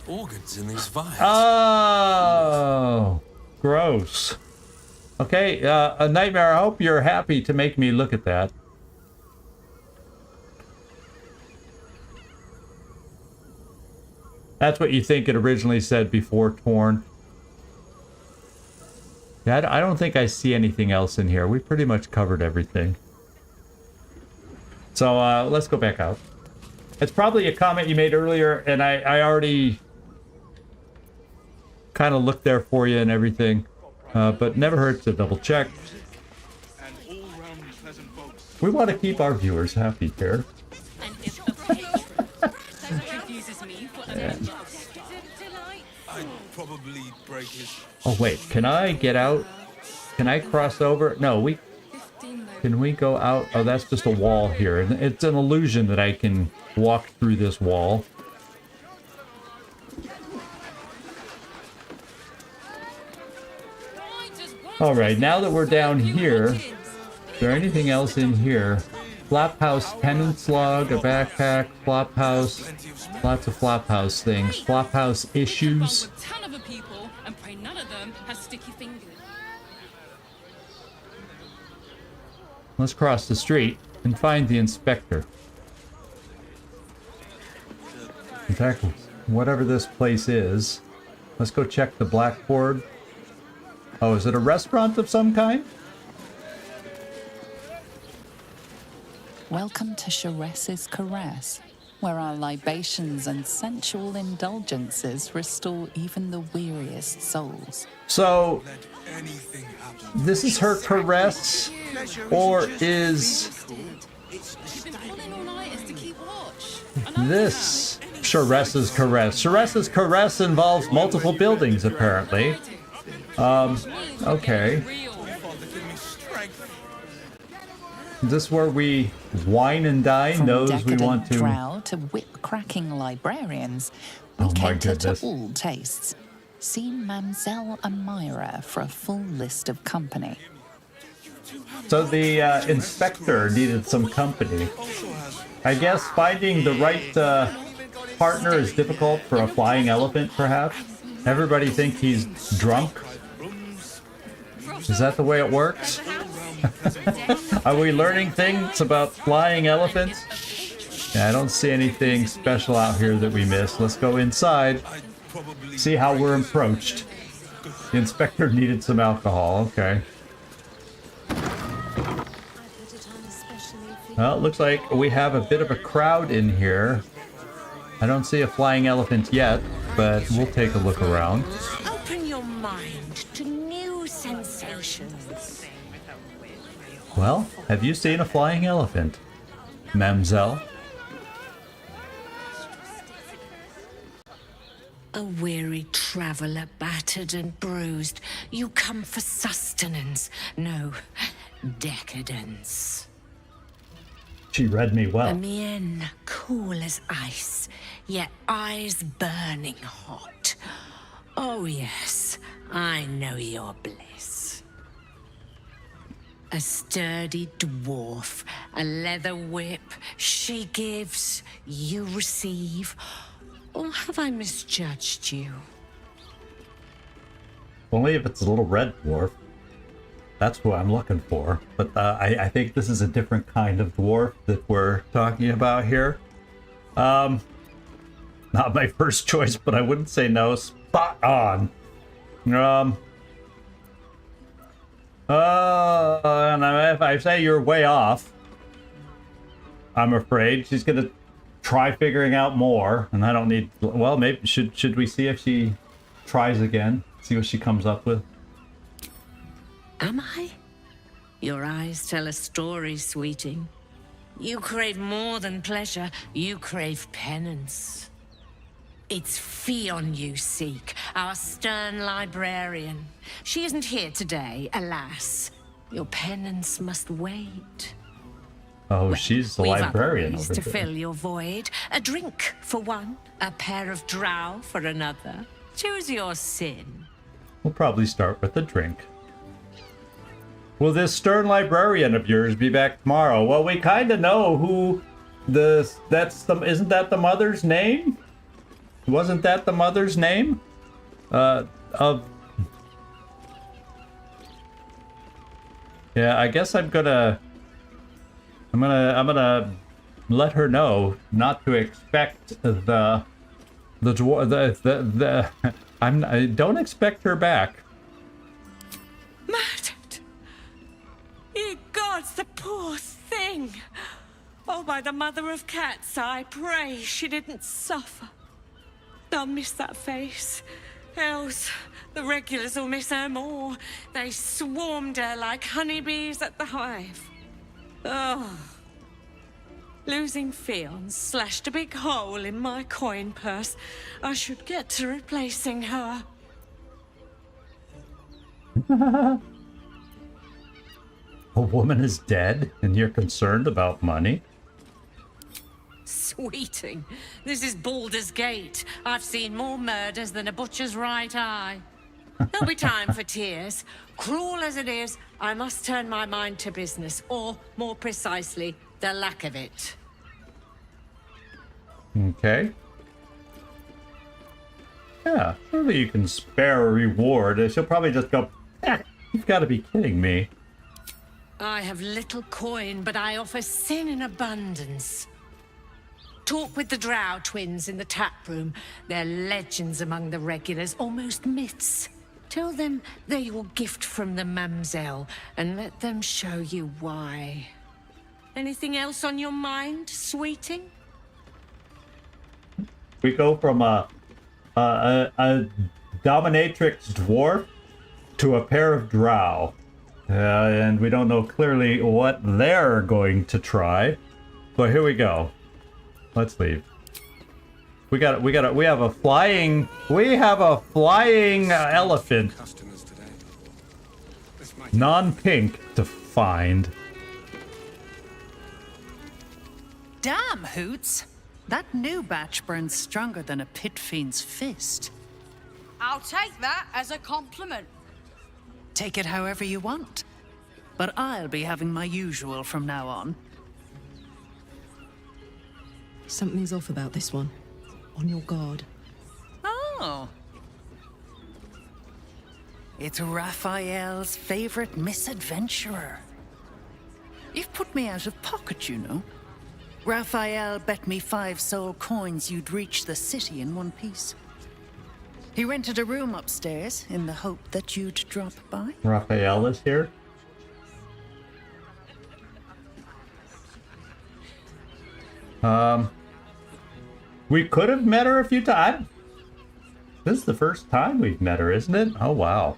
organs in these vials?
Oh, gross. Okay, a nightmare. I hope you're happy to make me look at that. That's what you think it originally said before torn. Yeah, I don't think I see anything else in here. We pretty much covered everything. So let's go back out. It's probably a comment you made earlier, and I already kind of looked there for you and everything. But never hurts to double check. We want to keep our viewers happy here. Oh wait, can I get out? Can I cross over? No, can we go out? Oh, that's just a wall here. And it's an illusion that I can walk through this wall. Alright, now that we're down here, is there anything else in here? Flophouse penance log, a backpack, flophouse, lots of flophouse things. Flophouse issues. Let's cross the street and find the inspector. In fact, whatever this place is, let's go check the blackboard. Oh, is it a restaurant of some kind?
Welcome to Sharess's Caress, where our libations and sensual indulgences restore even the weariest souls.
So, this is her caress, or is this Sharess's Caress? Sharess's Caress involves multiple buildings, apparently. Okay. Is this where we wine and dine
From
those we want to?
Drow to whip-cracking librarians, we cater to all tastes. See Mamselle and Myra for a full list of company.
So the inspector needed some company. I guess finding the right partner is difficult for a flying elephant, perhaps. Everybody think he's drunk. Is that the way it works? Are we learning things about flying elephants? Yeah, I don't see anything special out here that we missed. Let's go inside, see how we're approached. The inspector needed some alcohol. Okay. Well, it looks like we have a bit of a crowd in here. I don't see a flying elephant yet, but we'll take a look around.
Open your mind to new sensations.
Well, have you seen a flying elephant, Mamselle?
A weary traveller, battered and bruised, you come for sustenance, no, decadence.
She read me well.
A mien cool as ice, yet eyes burning hot. Oh yes, I know your bliss. A sturdy dwarf, a leather whip, she gives, you receive. Or have I misjudged you?
Only if it's a little red dwarf. That's who I'm looking for. But I think this is a different kind of dwarf that we're talking about here. Not my first choice, but I wouldn't say no. Spot on. And if I say you're way off, I'm afraid she's gonna try figuring out more, and I don't need. Well, maybe should we see if she tries again? See what she comes up with.
Am I? Your eyes tell a story, sweeting. You crave more than pleasure, you crave penance. It's Fionn you seek, our stern librarian. She isn't here today, alas. Your penance must wait.
Oh, she's the librarian
We've other ways
over
to
there.
fill your void. A drink for one, a pair of drow for another. Choose your sin.
We'll probably start with a drink. Will this stern librarian of yours be back tomorrow? Well, we kind of know who isn't that the mother's name? Wasn't that the mother's name? Yeah, I guess I'm gonna let her know not to expect I don't expect her back.
Murdered! Ye gods, the poor thing! Oh, by the mother of cats, I pray she didn't suffer. I'll miss that face. Else, the regulars will miss her more. They swarmed her like honeybees at the hive. Oh. Losing Fionn slashed a big hole in my coin purse. I should get to replacing her.
A woman is dead, and you're concerned about money?
Sweeting, this is Baldur's Gate. I've seen more murders than a butcher's right eye. There'll be time for tears. Cruel as it is, I must turn my mind to business, or, more precisely, the lack of it.
Okay. Yeah, surely you can spare a reward. She'll probably just go, you've got to be kidding me.
I have little coin, but I offer sin in abundance. Talk with the Drow twins in the tap room. They're legends among the regulars, almost myths. Tell them they're your gift from the Mamzelle, and let them show you why. Anything else on your mind, sweeting?
We go from a dominatrix dwarf to a pair of drow. And we don't know clearly what they're going to try. But here we go. Let's leave. We have a flying elephant. Non-pink to find.
Damn, Hoots. That new batch burns stronger than a pit fiend's fist.
I'll take that as a compliment.
Take it however you want. But I'll be having my usual from now on.
Something's off about this one. On your guard.
Oh. It's Raphael's favorite misadventurer. You've put me out of pocket, you know. Raphael bet me 5 soul coins you'd reach the city in one piece. He rented a room upstairs in the hope that you'd drop by.
Raphael is here. We could have met her a few times. This is the first time we've met her, isn't it? Oh, wow.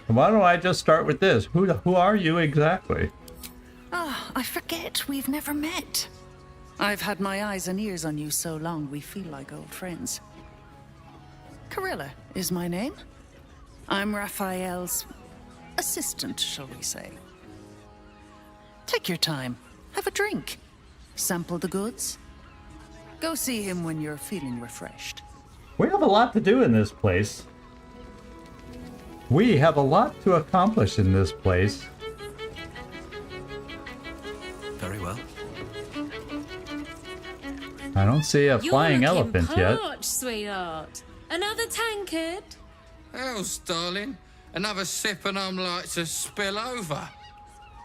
Why don't I just start with this? Who are you exactly?
Ah, I forget we've never met. I've had my eyes and ears on you so long we feel like old friends. Carilla is my name. I'm Raphael's assistant, shall we say. Take your time. Have a drink. Sample the goods. Go see him when you're feeling refreshed.
We have a lot to do in this place. We have a lot to accomplish in this place.
Very well.
I don't see a flying elephant yet.
Sweetheart. Another tankard?
Else, darling. Another sip and I'm like to spill over.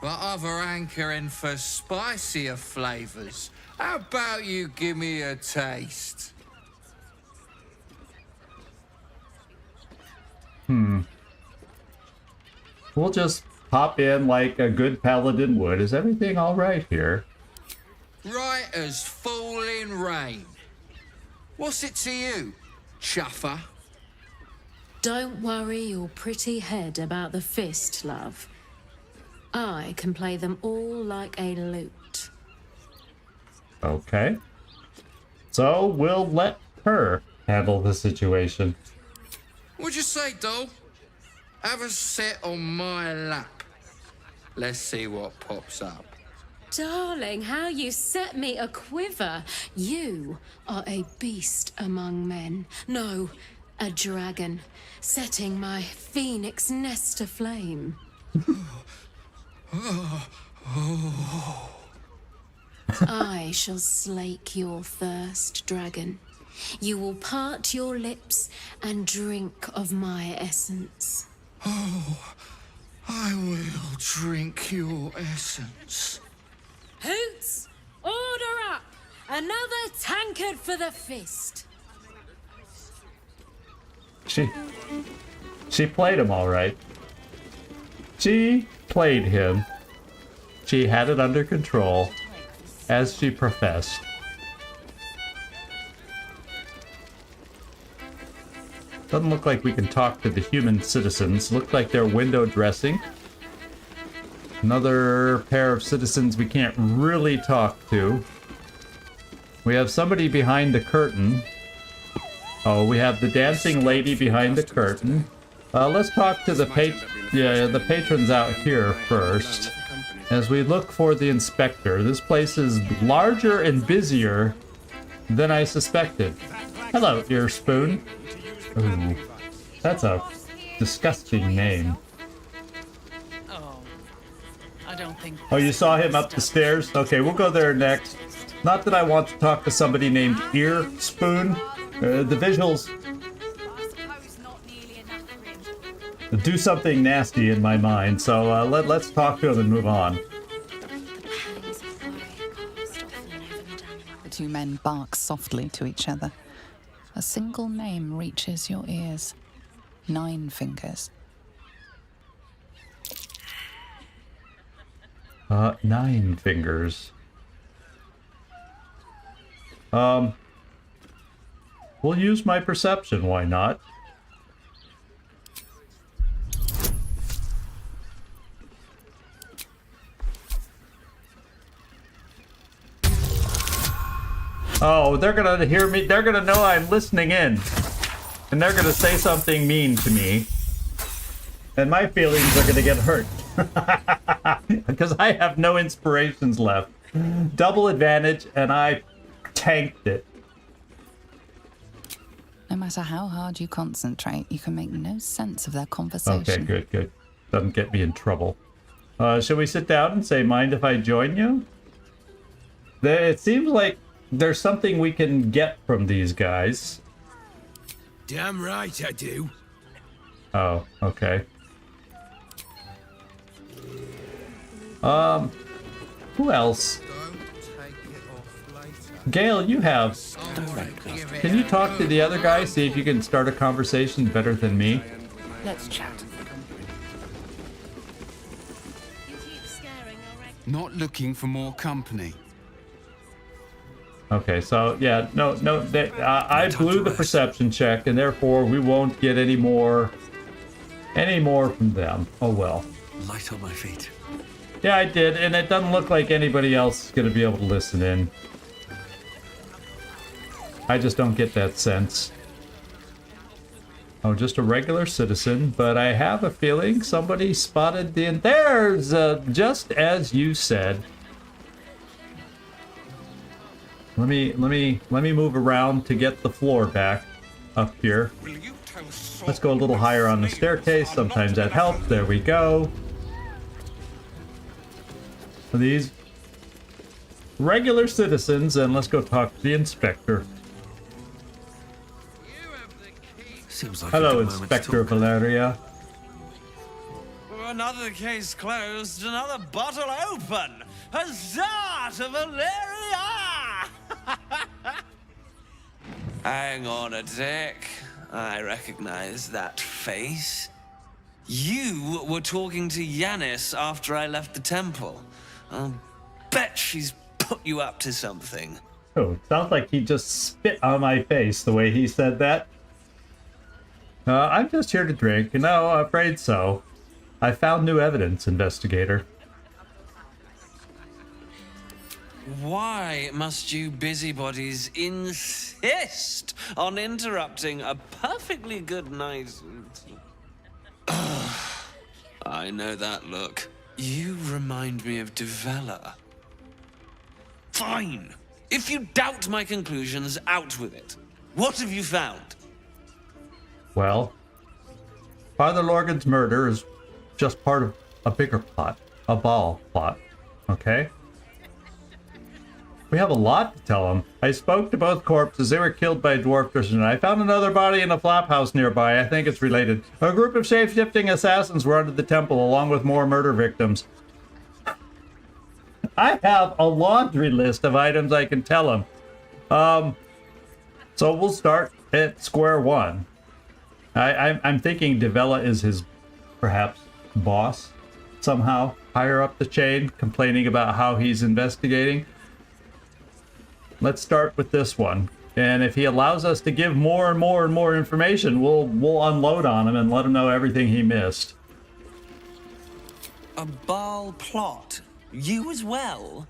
But other hankering for spicier flavors. How about you give me a taste?
We'll just pop in like a good paladin would. Is everything all right here?
Right as falling rain. What's it to you, chuffer?
Don't worry your pretty head about the fist, love. I can play them all like a lute.
Okay. So we'll let her handle the situation.
What'd you say, doll? Have a sit on my lap. Let's see what pops up.
Darling, how you set me a quiver. You are a beast among men. No, a dragon, setting my phoenix nest aflame. I shall slake your thirst, dragon. You will part your lips and drink of my essence.
Oh, I will drink your essence.
Hoots, order up! Another tankard for the fist.
She played him all right. She played him. She had it under control, as she professed. Doesn't look like we can talk to the human citizens. Look like they're window dressing. Another pair of citizens we can't really talk to. We have somebody behind the curtain. Oh, we have the dancing lady behind the curtain. Let's talk to the patrons out here first. As we look for the inspector. This place is larger and busier than I suspected. Hello, Ear Spoon. Ooh, that's a disgusting name.
I don't think.
Oh, you saw him up the stairs? Okay, we'll go there next. Not that I want to talk to somebody named Ear Spoon. The visuals do something nasty in my mind, so let's talk to him and move on.
The two men bark softly to each other. A single name reaches your ears. 9 fingers.
9 fingers. We'll use my perception, why not? Oh, they're gonna hear me. They're gonna know I'm listening in. And they're gonna say something mean to me. And my feelings are gonna get hurt. Because I have no inspirations left. Double advantage, and I tanked it.
No matter how hard you concentrate, you can make no sense of their conversation.
Okay, good. Doesn't get me in trouble. Should we sit down and say, mind if I join you? It seems like there's something we can get from these guys.
Damn right I do.
Oh, okay. Who else? Gale, you have... Can you talk to the other guy, see if you can start a conversation better than me?
Let's chat.
Not looking for more company.
Okay, so yeah, no, I blew the perception check, and therefore we won't get any more from them. Oh well.
Light on my feet.
Yeah, I did, and it doesn't look like anybody else is going to be able to listen in. I just don't get that sense. Oh, just a regular citizen, but I have a feeling somebody spotted the... There's, just as you said. Let me move around to get the floor back up here. Let's go a little higher on the staircase. Sometimes that helps. There we go. These regular citizens, and let's go talk to the inspector.
Seems like
hello, Inspector Valeria.
Another case closed, another bottle open. Huzzah to Valeria! Hang on a tick. I recognize that face. You were talking to Yanis after I left the temple. I'll bet she's put you up to something.
Oh, sounds like he just spit on my face the way he said that. I'm just here to drink. No, I'm afraid so. I found new evidence, investigator.
Why must you busybodies insist on interrupting a perfectly good night? I know that look. You remind me of Devella. Fine. If you doubt my conclusions, out with it. What have you found?
Well, Father Lorgan's murder is just part of a bigger plot. A ball plot. Okay? We have a lot to tell him. I spoke to both corpses. They were killed by a dwarf person. I found another body in a flap house nearby. I think it's related. A group of shape-shifting assassins were under the temple, along with more murder victims. I have a laundry list of items I can tell him. So we'll start at square one. I'm thinking Devella is his, perhaps, boss somehow, higher up the chain, complaining about how he's investigating. Let's start with this one. And if he allows us to give more and more and more information, we'll unload on him and let him know everything he missed.
A Baal plot? You as well?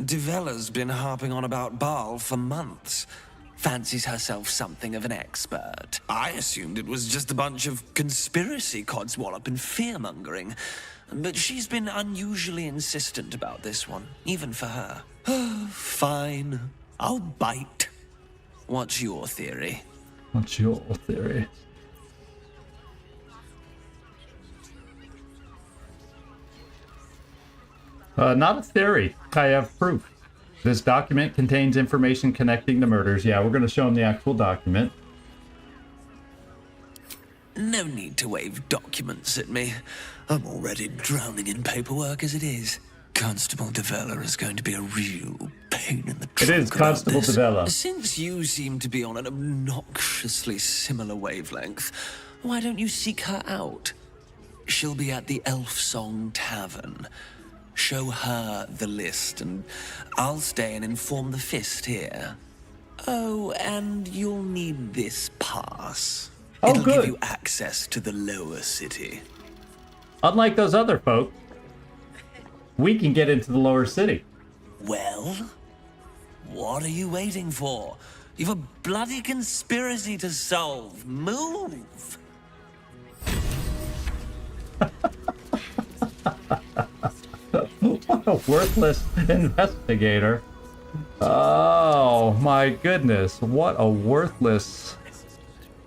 Devella's been harping on about Baal for months. Fancies herself something of an expert. I assumed it was just a bunch of conspiracy codswallop and fear-mongering. But she's been unusually insistent about this one, even for her. Fine. I'll bite. What's your theory?
What's your theory? Not a theory. I have proof. This document contains information connecting the murders. Yeah, we're going to show him the actual document.
No need to wave documents at me. I'm already drowning in paperwork as it is. Constable Devella is going to be a real pain in the trunk.
It is Constable Devella.
Since you seem to be on an obnoxiously similar wavelength, why don't you seek her out? She'll be at the Elf Song Tavern. Show her the list, and I'll stay and inform the Fist here. Oh, and you'll need this pass.
Oh,
It'll
good.
give you access to the lower city.
Unlike those other folk, we can get into the lower city.
Well, what are you waiting for? You've a bloody conspiracy to solve. Move!
What a worthless investigator. Oh my goodness, what a worthless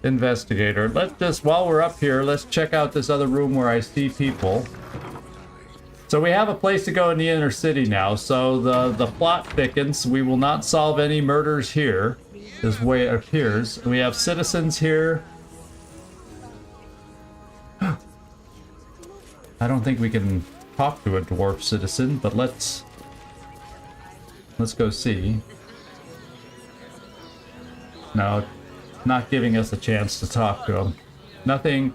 investigator. Let's just, while we're up here, let's check out this other room where I see people. So we have a place to go in the inner city now, so the plot thickens. We will not solve any murders here, this way it appears. We have citizens here. I don't think we can talk to a dwarf citizen, but let's go see. No, not giving us a chance to talk to him. Nothing.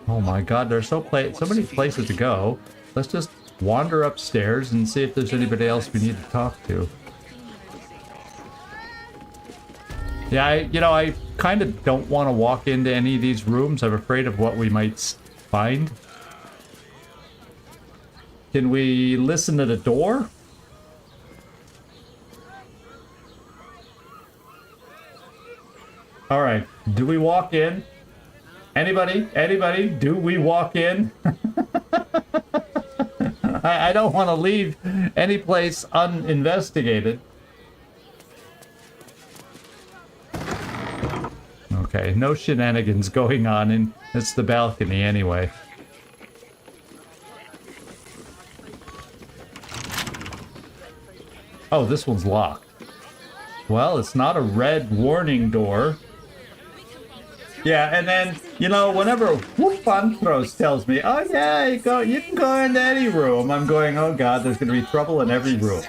Oh my god, there's so many places to go. Let's just wander upstairs and see if there's anybody else we need to talk to. Yeah, I kind of don't want to walk into any of these rooms. I'm afraid of what we might find. Can we listen to the door? All right, do we walk in? Anybody? Anybody? Do we walk in? I don't want to leave any place uninvestigated. Okay, no shenanigans going on, and it's the balcony anyway. Oh, this one's locked. Well, it's not a red warning door. Yeah, and then, you know, whenever Whoopantros tells me, oh yeah, you can go into any room, I'm going, oh god, there's going to be trouble in every room.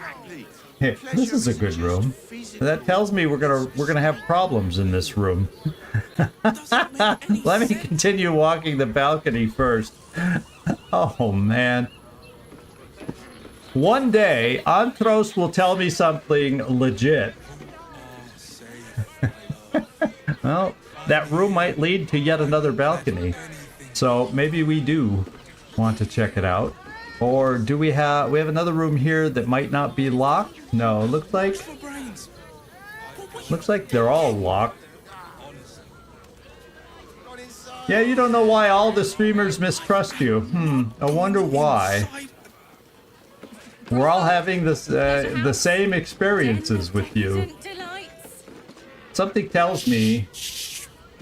Hey, this is a good room. That tells me we're gonna have problems in this room. Let me continue walking the balcony first. Oh man. One day, Antros will tell me something legit. Well, that room might lead to yet another balcony. So maybe we do want to check it out. Or do we have another room here that might not be locked? No, looks like they're all locked. Yeah, you don't know why all the streamers mistrust you. I wonder why. We're all having this the same experiences with you. Something tells me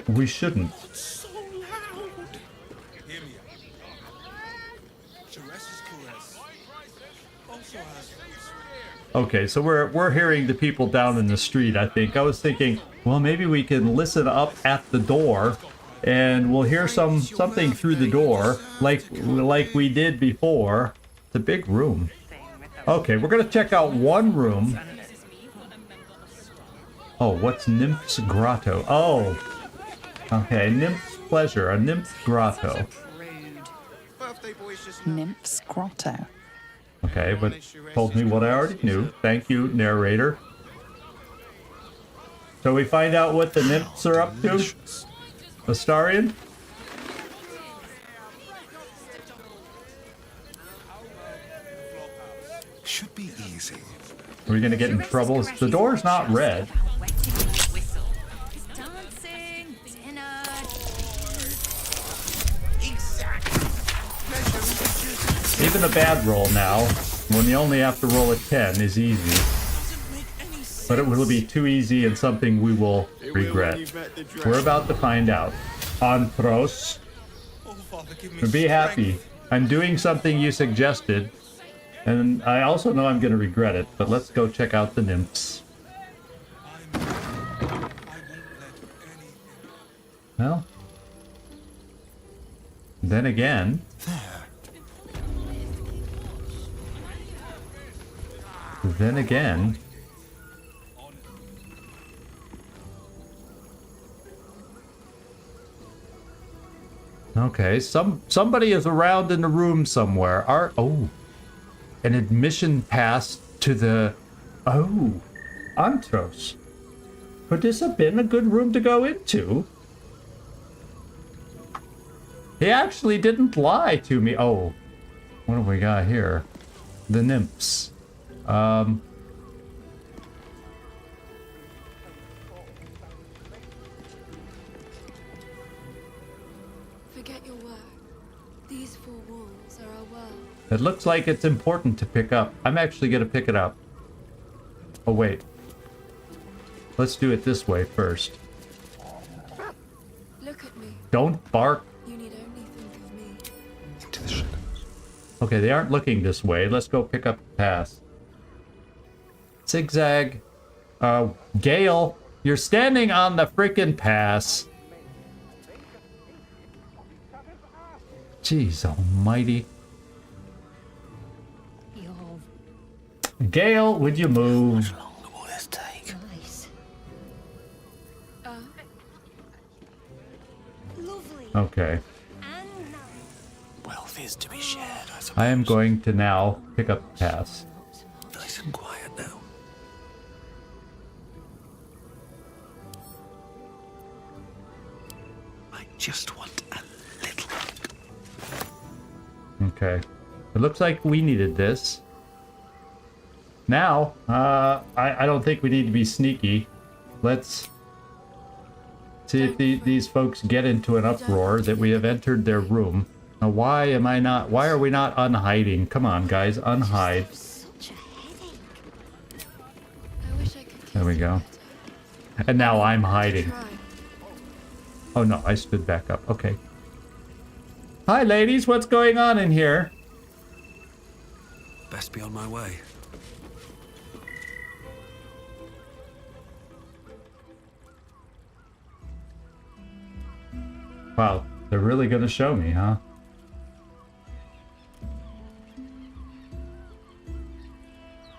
we shouldn't. Okay, so we're hearing the people down in the street, I think. I was thinking, well, maybe we can listen up at the door and we'll hear something through the door like we did before. It's a big room. Okay, we're gonna check out one room. Oh, what's Nymph's Grotto? Oh, okay, Nymph's Pleasure, a Nymph's Grotto.
Nymph's Grotto.
Okay, but told me what I already knew. Thank you, narrator. So we find out what the nymphs are up to? Astarion?
Should be easy.
Are we gonna get in trouble? The door's not red.
Dancing, dinner.
Even a bad roll now, when you only have to roll a 10, is easy. But it will be too easy and something we will regret. We're about to find out. Antros. Be happy. I'm doing something you suggested. And I also know I'm going to regret it, but let's go check out the nymphs. Well, then again... Then again... Okay, somebody is around in the room somewhere. Oh, an admission pass to the... Oh, Antros. Could this have been a good room to go into? He actually didn't lie to me. Oh, what do we got here? The nymphs.
Forget your work. These four walls are our world.
It looks like it's important to pick up. I'm actually going to pick it up. Oh, wait. Let's do it this way first.
Look at me.
Don't bark.
You need only think of me.
Into the shadows.
Okay, they aren't looking this way. Let's go pick up the pass. ZigZag. Gale, you're standing on the frickin' pass. Jeez almighty. Gale, would you move?
How long will this take?
Nice. Lovely.
Okay.
Wealth is to be shared, I suppose.
I am going to now pick up the pass.
Nice and quiet now. I just want a little.
Okay. It looks like we needed this. Now, I don't think we need to be sneaky. Let's see if these folks get into an uproar that we have entered their room. Now, why are we not unhiding? Come on, guys, unhide. There we go. And now I'm hiding. Oh no, I stood back up. Okay. Hi, ladies. What's going on in here?
Best be on my way.
Wow, they're really gonna show me, huh?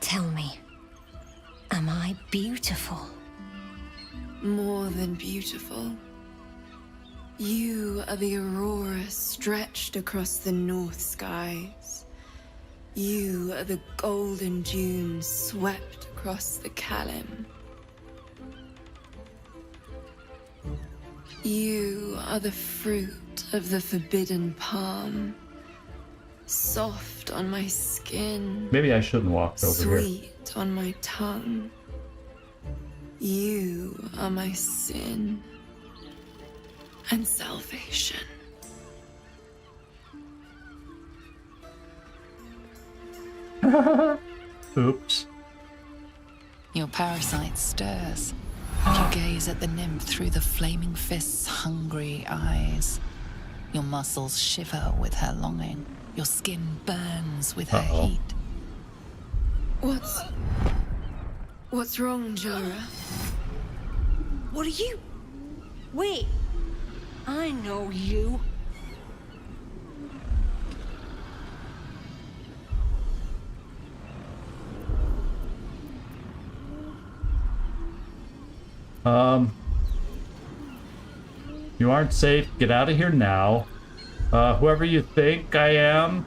Tell me, am I beautiful?
More than beautiful. You are the aurora stretched across the north skies. You are the golden dunes swept across the Kalim. You are the fruit of the forbidden palm, soft on my skin.
Maybe I shouldn't walk over here.
Sweet on my tongue. You are my sin and salvation.
Oops.
Your parasite stirs. You gaze at the nymph through the flaming fist's hungry eyes. Your muscles shiver with her longing. Your skin burns with her heat.
What's wrong, Jara? What are you? Wait. I know you.
You aren't safe. Get out of here now. Whoever you think I am,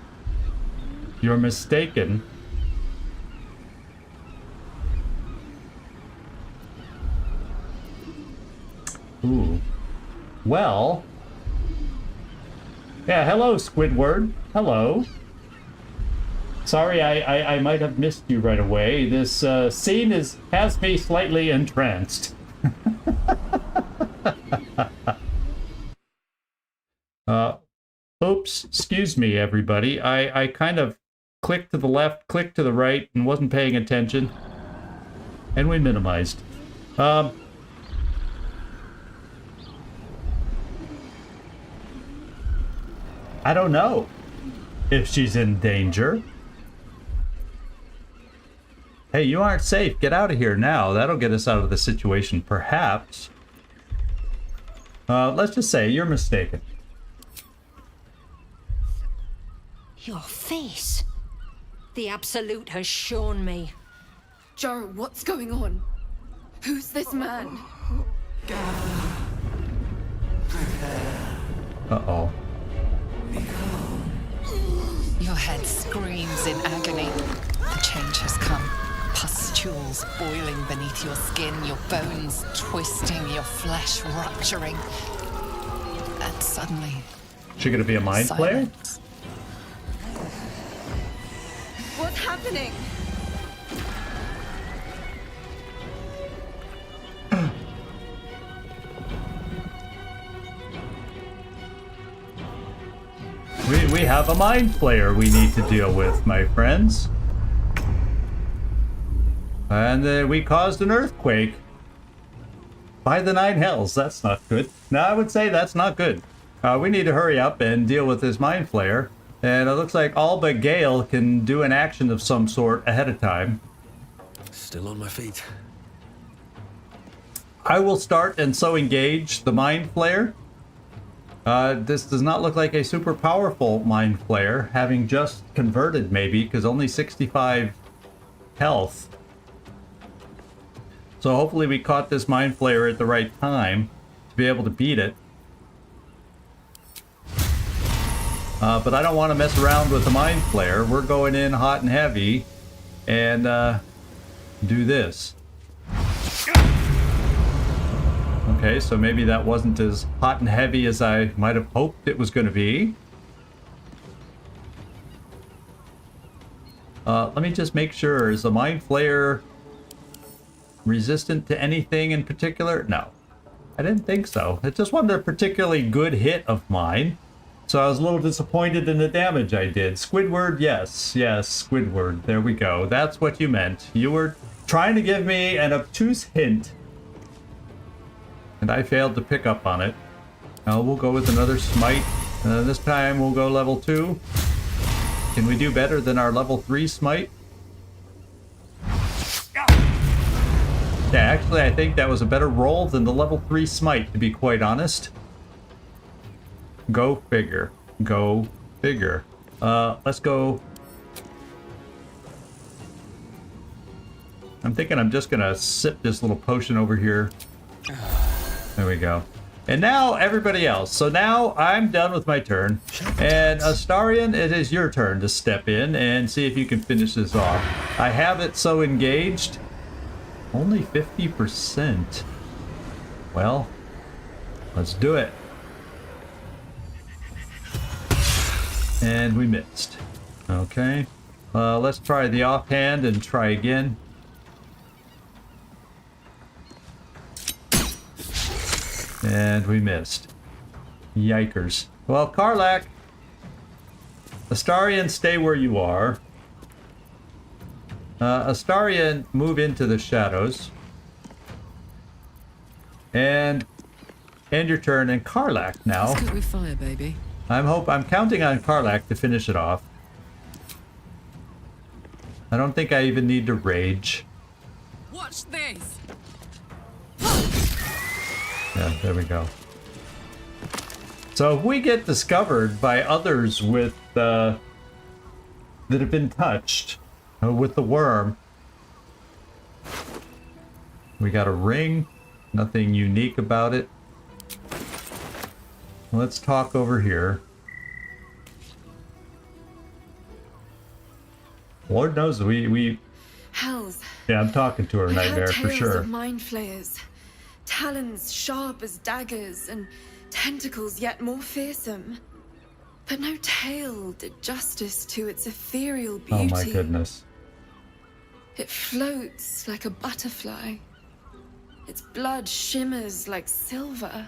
you're mistaken. Ooh. Well. Yeah, hello, Squidward. Hello. Sorry, I might have missed you right away. This scene has me slightly entranced. Oops, excuse me, everybody. I kind of clicked to the left, clicked to the right, and wasn't paying attention. And we minimized. I don't know if she's in danger. Hey, you aren't safe. Get out of here now. That'll get us out of the situation, perhaps. Let's just say you're mistaken.
Your face. The Absolute has shown me.
Jara, what's going on? Who's this man?
Uh-oh.
Your head screams in agony. The change has come. Pustules boiling beneath your skin, your bones twisting, your flesh rupturing. And suddenly...
She gonna be a mind player?
What's happening?
We have a mind flayer we need to deal with, my friends. And we caused an earthquake. By the 9 hells, that's not good. No, I would say that's not good. We need to hurry up and deal with this mind flayer. And it looks like all but Gale can do an action of some sort ahead of time.
Still on my feet.
I will start and so engage the mind flayer. This does not look like a super powerful mind flayer, having just converted maybe, because only 65 health. So hopefully we caught this mind flayer at the right time to be able to beat it. But I don't want to mess around with the mind flayer. We're going in hot and heavy and do this. Okay, so maybe that wasn't as hot and heavy as I might have hoped it was going to be. Let me just make sure. Is the mind flayer resistant to anything in particular? No, I didn't think so. It just wasn't a particularly good hit of mine. So I was a little disappointed in the damage I did. Squidward, yes, Squidward. There we go. That's what you meant. You were trying to give me an obtuse hint, and I failed to pick up on it. Now we'll go with another smite. This time we'll go level 2. Can we do better than our level 3 smite? Yeah, actually I think that was a better roll than the level 3 smite, to be quite honest. Go figure. Go figure. Let's go. I'm thinking I'm just gonna sip this little potion over here. There we go. And now everybody else. So now I'm done with my turn. And Astarion, it is your turn to step in and see if you can finish this off. I have it so engaged. Only 50%. Well, let's do it. And we missed. Okay. Let's try the offhand and try again. And we missed. Yikers. Well, Karlach, Astarion, stay where you are. Astarion, move into the shadows. And end your turn. And Karlach now.
Let's cook with fire, baby.
I'm counting on Karlach to finish it off. I don't think I even need to rage.
Watch this.
Yeah, there we go. So if we get discovered by others with that have been touched with the worm, we got a ring. Nothing unique about it. Let's talk over here. Lord knows we
Hells.
yeah, I'm talking to her,
I've
Nightmare,
heard
for
tales
sure.
of mind flayers, talons sharp as daggers, and tentacles yet more fearsome. But no tale did justice to its ethereal beauty.
Oh my goodness.
It floats like a butterfly. Its blood shimmers like silver.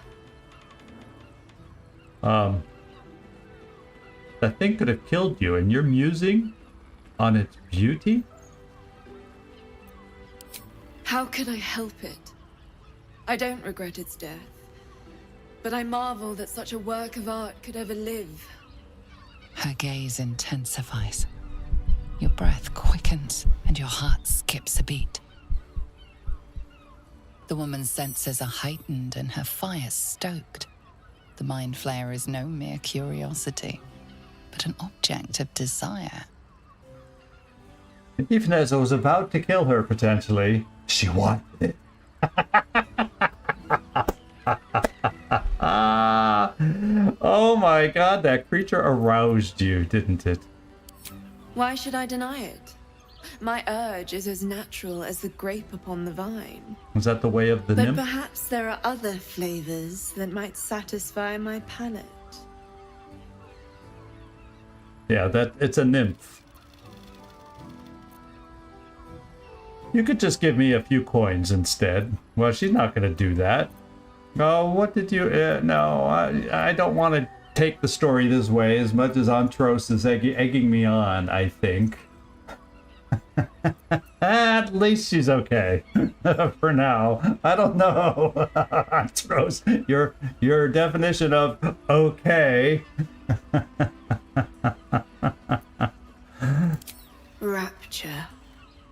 That thing could have killed you, and you're musing on its beauty?
How could I help it? I don't regret its death, but I marvel that such a work of art could ever live.
Her gaze intensifies. Your breath quickens and your heart skips a beat. The woman's senses are heightened and her fire stoked. The mind flayer is no mere curiosity, but an object of desire.
Even as I was about to kill her, potentially, she wanted it. Oh my god, that creature aroused you, didn't it?
Why should I deny it? My urge is as natural as the grape upon the vine.
Was that the way of the
But
nymph?
perhaps there are other flavors that might satisfy my palate.
Yeah, it's a nymph. You could just give me a few coins instead. Well, she's not going to do that. Oh, what did you... no, I don't want to take the story this way as much as Antros is egging me on, I think. At least she's okay. For now. I don't know. Antros, your definition of okay.
Rapture.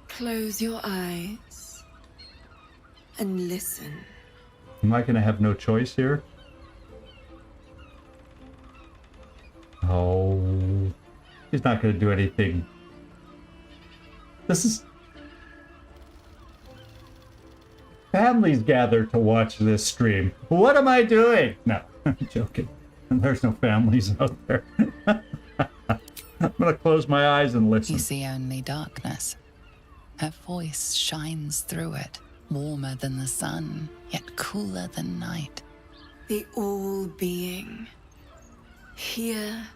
Close your eyes and listen.
Am I going to have no choice here? Oh, he's not going to do anything. This is... Families gather to watch this stream. What am I doing? No, I'm joking. There's no families out there. I'm going to close my eyes and listen.
You see only darkness. Her voice shines through it, warmer than the sun, yet cooler than night.
The all-being. Here,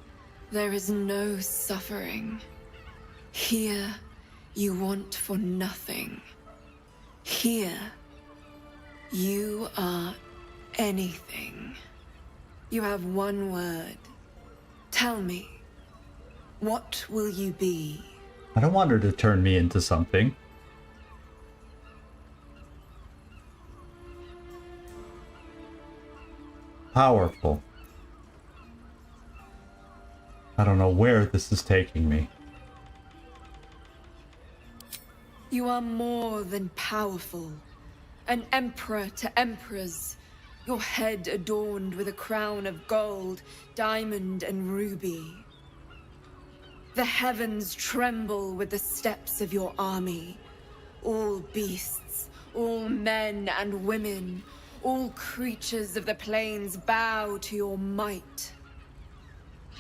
there is no suffering. Here, you want for nothing. Here, you are anything. You have one word. Tell me, what will you be?
I don't want her to turn me into something. Powerful. I don't know where this is taking me.
You are more than powerful. An emperor to emperors. Your head adorned with a crown of gold, diamond, and ruby. The heavens tremble with the steps of your army. All beasts, all men and women, all creatures of the plains bow to your might.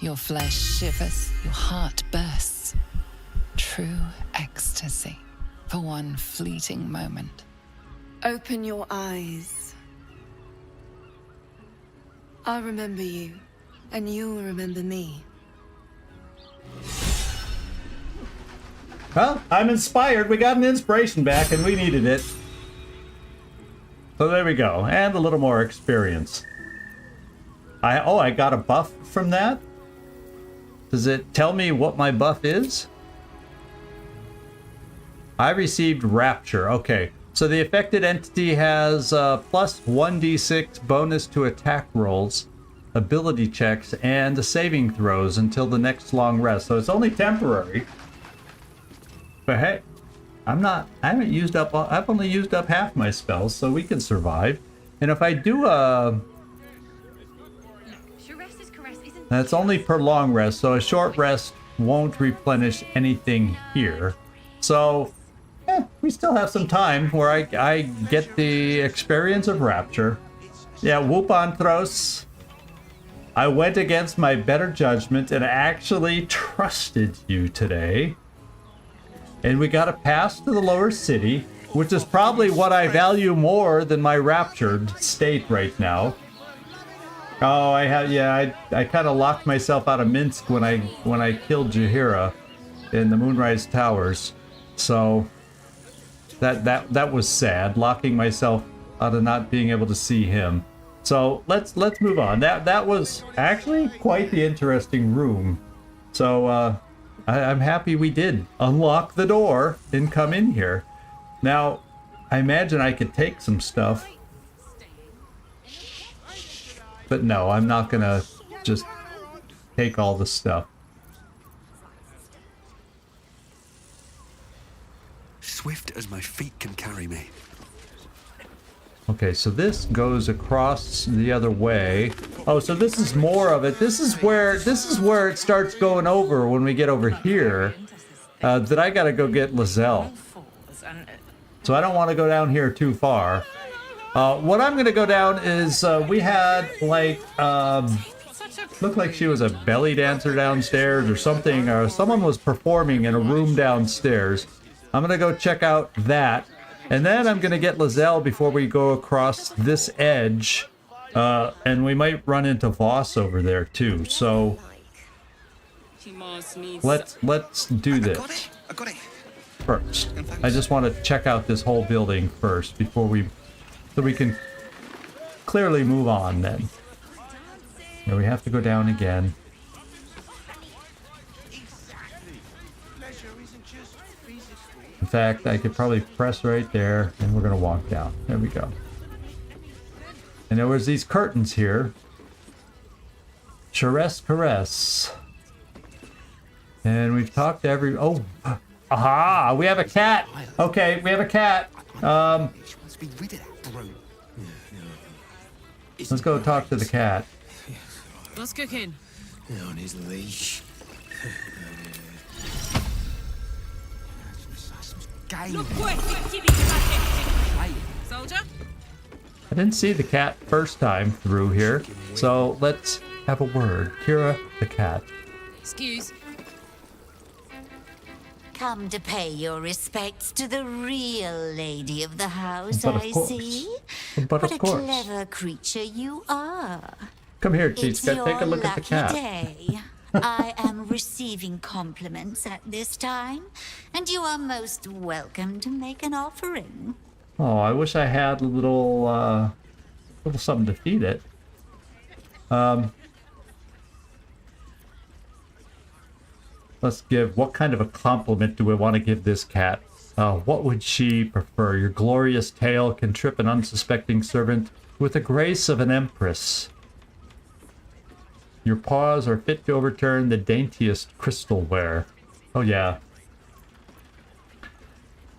Your flesh shivers, your heart bursts. True ecstasy for one fleeting moment.
Open your eyes. I'll remember you, and you'll remember me.
Well, I'm inspired. We got an inspiration back, and we needed it. So there we go. And a little more experience. I got a buff from that? Does it tell me what my buff is? I received Rapture. Okay. So the affected entity has plus 1d6 bonus to attack rolls ability checks and the saving throws until the next long rest. So it's only temporary. But hey, I haven't used up, I've only used up half my spells, so we can survive. And if I do that's only per long rest, so a short rest won't replenish anything here. So, we still have some time where I get the experience of Rapture. Yeah, whoop on Thros. I went against my better judgment and actually trusted you today. And we got a pass to the lower city, which is probably what I value more than my raptured state right now. Oh, I kind of locked myself out of Minsk when I killed Jahira in the Moonrise Towers. So that was sad, locking myself out of not being able to see him. So let's move on. That was actually quite the interesting room. So I'm happy we did unlock the door and come in here. Now, I imagine I could take some stuff. But no, I'm not gonna just take all the stuff.
Swift as my feet can carry me.
Okay, so this goes across the other way. Oh, so this is more of it. This is where it starts going over when we get over here. That I gotta go get lae'zel. So I don't want to go down here too far. What I'm gonna go down is we had like looked like she was a belly dancer downstairs or something, or someone was performing in a room downstairs. I'm gonna go check out that. And then I'm going to get lae'zel before we go across this edge. And we might run into Voss over there too. So let's do this first. I just want to check out this whole building first before so we can clearly move on then. Yeah, we have to go down again. In fact, I could probably press right there, and we're going to walk down. There we go. And there was these curtains here. Sheress Caress. And we've talked to every... Oh! Aha! We have a cat! Okay, we have a cat. Let's go talk to the cat.
What's cooking?
On his leash.
Soldier?
I didn't see the cat first time through here, so let's have a word. Kira the cat.
Excuse.
Come to pay your respects to the real lady of the house,
But of
I
course.
see.
But
what
of
a
course.
clever creature you are.
Come here,
It's
Chichka.
your
Take a look at the
lucky
cat.
day. I am receiving compliments at this time, and you are most welcome to make an offering.
Oh, I wish I had a little something to feed it. Let's give, what kind of a compliment do we want to give this cat? What would she prefer? Your glorious tail can trip an unsuspecting servant with the grace of an empress. Your paws are fit to overturn the daintiest crystalware. Oh yeah.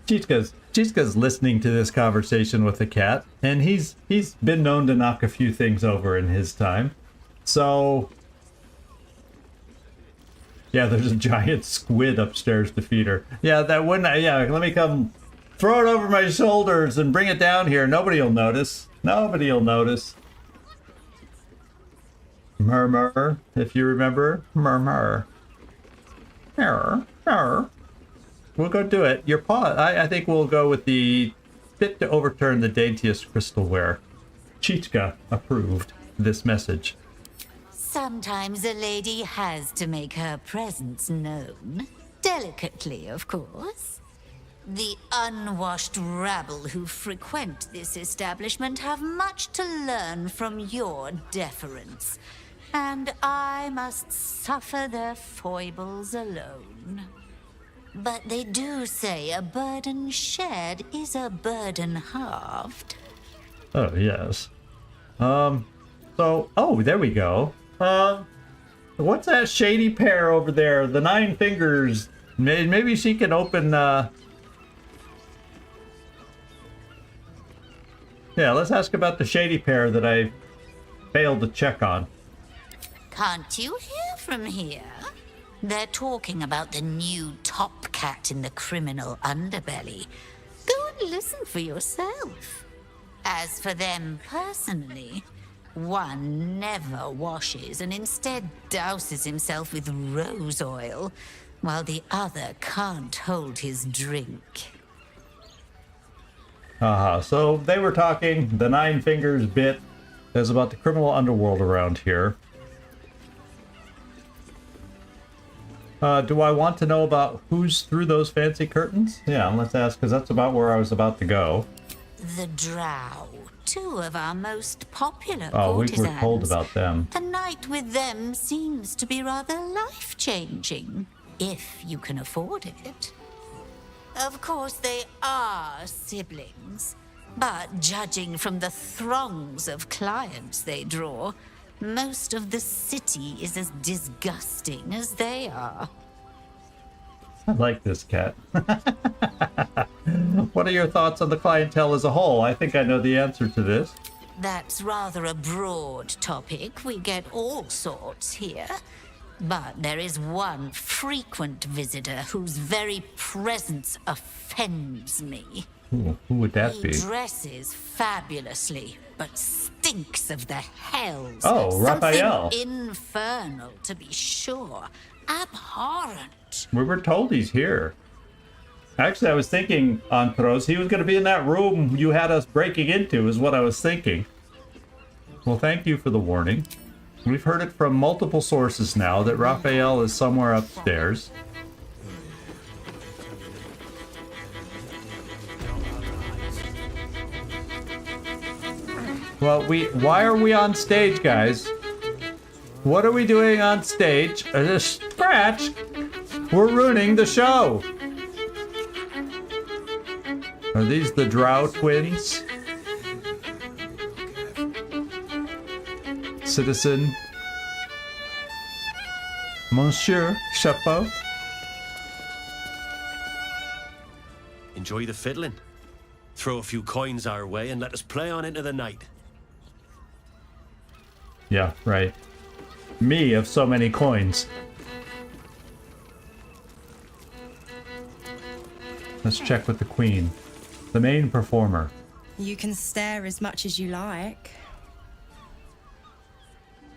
Chichka's listening to this conversation with the cat, and he's been known to knock a few things over in his time. So yeah, there's a giant squid upstairs to feed her. Yeah, that wouldn't. Yeah, let me come throw it over my shoulders and bring it down here. Nobody'll notice. Nobody'll notice. Murmur, if you remember. Murmur. Murmur. We'll go do it. Your paw. I think we'll go with the fit to overturn the daintiest crystalware. Chichka approved this message.
Sometimes a lady has to make her presence known. Delicately, of course. The unwashed rabble who frequent this establishment have much to learn from your deference, and I must suffer their foibles alone. But they do say a burden shared is a burden halved.
Oh, yes. So, oh, there we go. What's that shady pair over there? The 9 fingers. Maybe she can open, Yeah, let's ask about the shady pair that I failed to check on.
Can't you hear from here? They're talking about the new top cat in the criminal underbelly. Go and listen for yourself. As for them personally, one never washes and instead douses himself with rose oil, while the other can't hold his drink.
So they were talking, the 9 fingers bit is about the criminal underworld around here. Do I want to know about who's through those fancy curtains? Yeah, let's ask, because that's about where I was about to go.
The Drow, 2 of our most popular
Oh, we
courtesans.
were told about them.
A night with them seems to be rather life-changing, if you can afford it. Of course, they are siblings, but judging from the throngs of clients they draw, most of the city is as disgusting as they are.
I like this cat. What are your thoughts on the clientele as a whole? I think I know the answer to this.
That's rather a broad topic. We get all sorts here. But there is one frequent visitor whose very presence offends me.
Ooh, who would that be?
He dresses fabulously, but stinks of the hells.
Oh, Raphael.
Something infernal, to be sure. Abhorrent.
We were told he's here. Actually, I was thinking, Antros, he was going to be in that room you had us breaking into, is what I was thinking. Well, thank you for the warning. We've heard it from multiple sources now that Raphael is somewhere upstairs. Well, why are we on stage, guys? What are we doing on stage? Scratch! We're ruining the show! Are these the Drow twins? Citizen Monsieur Chapeau?
Enjoy the fiddling. Throw a few coins our way and let us play on into the night.
Yeah, right. Me of so many coins. Let's check with the Queen, the main performer.
You can stare as much as you like.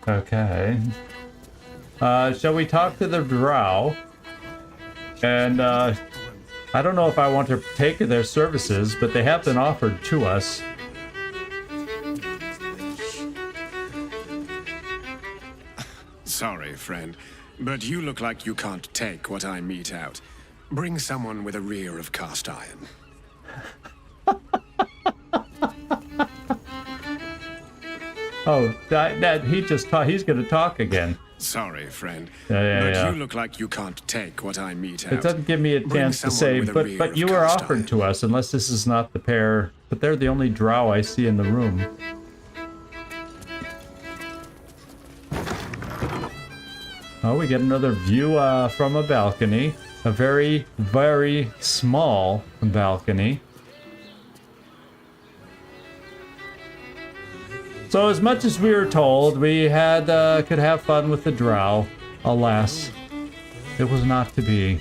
Okay. Shall we talk to the Drow? And, I don't know if I want to take their services, but they have been offered to us.
Sorry, friend, but you look like you can't take what I mete out. Bring someone with a rear of cast iron.
Oh, he's going to talk again.
Sorry, friend,
Yeah.
you look like you can't take what I mete out.
It doesn't give me a
Bring
chance to
someone
say,
with a
but
rear
you
of
were
cast
offered to us, unless this is not the pair. But they're the only Drow I see in the room. Oh, we get another view from a balcony. A very, very small balcony. So as much as we were told we had could have fun with the Drow, alas, it was not to be.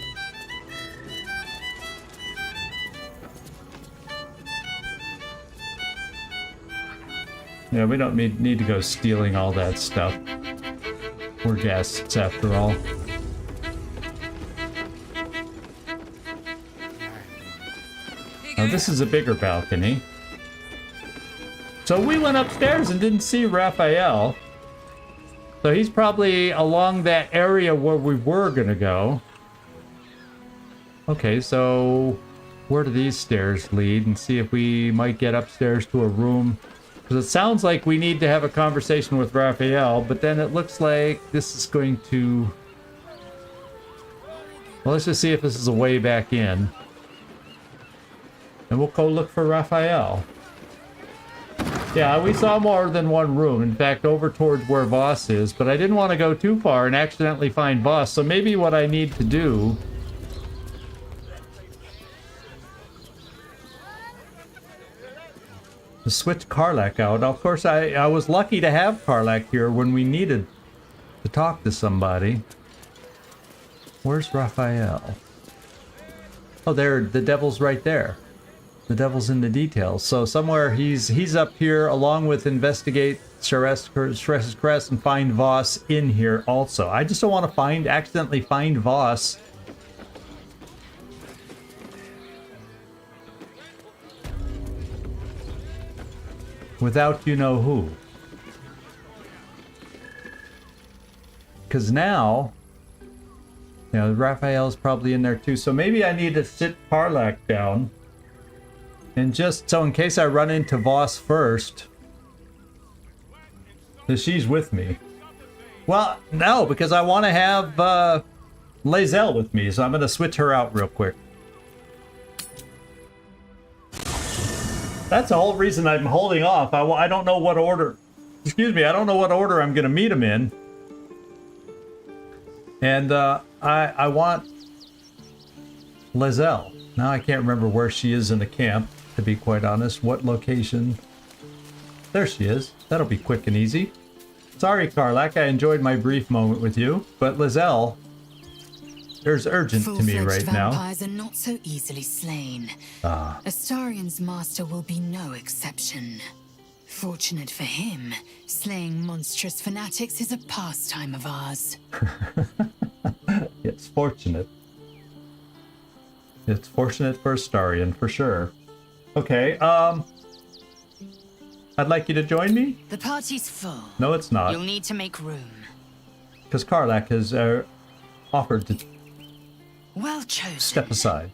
Yeah, we don't need to go stealing all that stuff. We're guests, after all. Now, this is a bigger balcony. So we went upstairs and didn't see Raphael. So he's probably along that area where we were gonna go. Okay, so where do these stairs lead? And see if we might get upstairs to a room. Because it sounds like we need to have a conversation with Raphael, but then it looks like this is going to... Well, let's just see if this is a way back in. And we'll go look for Raphael. Yeah, we saw more than one room. In fact, over towards where Voss is, but I didn't want to go too far and accidentally find Voss. So maybe what I need to do is switch Karlach out. Of course, I was lucky to have Karlach here when we needed to talk to somebody. Where's Raphael? Oh, there, the devil's right there. The devil's in the details. So somewhere he's up here, along with investigate Sharess's Crest and find Voss in here also. I just don't want to accidentally find Voss. Without you know who. Because now, you know, Raphael's probably in there too. So maybe I need to sit Karlach down. And just so in case I run into Voss first, that she's with me. Well, no, because I want to have lae'zel with me, so I'm going to switch her out real quick. That's the whole reason I'm holding off. I don't know what order. Excuse me, I don't know what order I'm going to meet him in. And I want lae'zel. Now I can't remember where she is in the camp, to be quite honest. What location? There she is. That'll be quick and easy. Sorry, Karlach, I enjoyed my brief moment with you, but lae'zel, there's urgent to me right now.
Vampires are not so easily slain. Astarion's master will be no exception. Fortunate for him, slaying monstrous fanatics is a pastime of ours.
It's fortunate. It's fortunate for Astarion, for sure. Okay, I'd like you to join me?
The party's full.
No, it's not.
You'll need to make room.
Because Karlach has offered to
Well chosen.
step aside.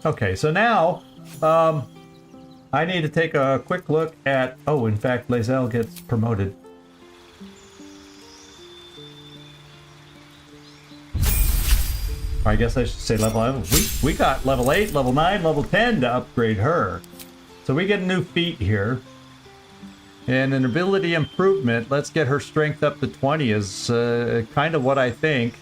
Okay, so now, I need to take a quick look at... Oh, in fact, lae'zel gets promoted. I guess I should say level 11. We got level 8, level 9, level 10 to upgrade her. So we get a new feat here. And an ability improvement. Let's get her strength up to 20 is kind of what I think.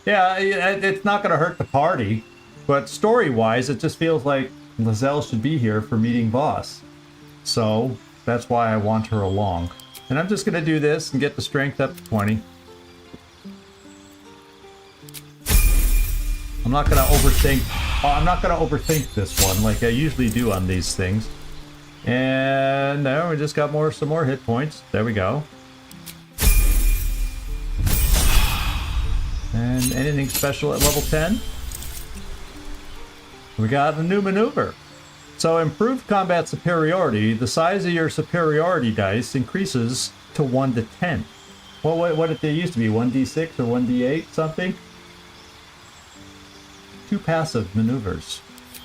Yeah, it's not going to hurt the party. But story-wise, it just feels like lae'zel should be here for meeting Voss. So that's why I want her along. And I'm just going to do this and get the strength up to 20. I'm not going to overthink. Oh, I'm not going to overthink this one like I usually do on these things. And now we just got some more hit points. There we go. And anything special at level 10? We got a new maneuver. So improved combat superiority. The size of your superiority dice increases to 1 to 10. Well, what did they used to be? 1d6 or 1d8 something? 2 passive maneuvers.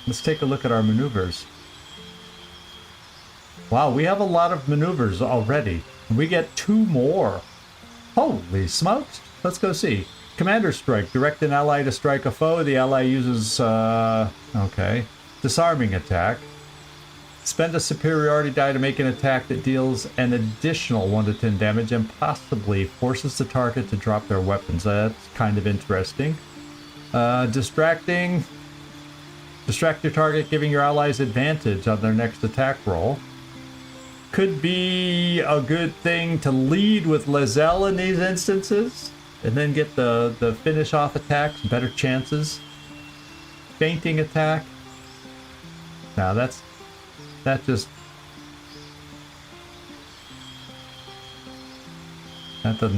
Let's take a look at our maneuvers. Wow, we have a lot of maneuvers already. We get 2 more. Holy smokes. Let's go see. Commander Strike. Direct an ally to strike a foe. The ally uses, okay. Disarming attack. Spend a superiority die to make an attack that deals an additional 1 to 10 damage and possibly forces the target to drop their weapons. That's kind of interesting. Distracting. Distract your target, giving your allies advantage on their next attack roll. Could be a good thing to lead with lae'zel in these instances. And then get the finish off attacks, better chances. Fainting attack. Now that doesn't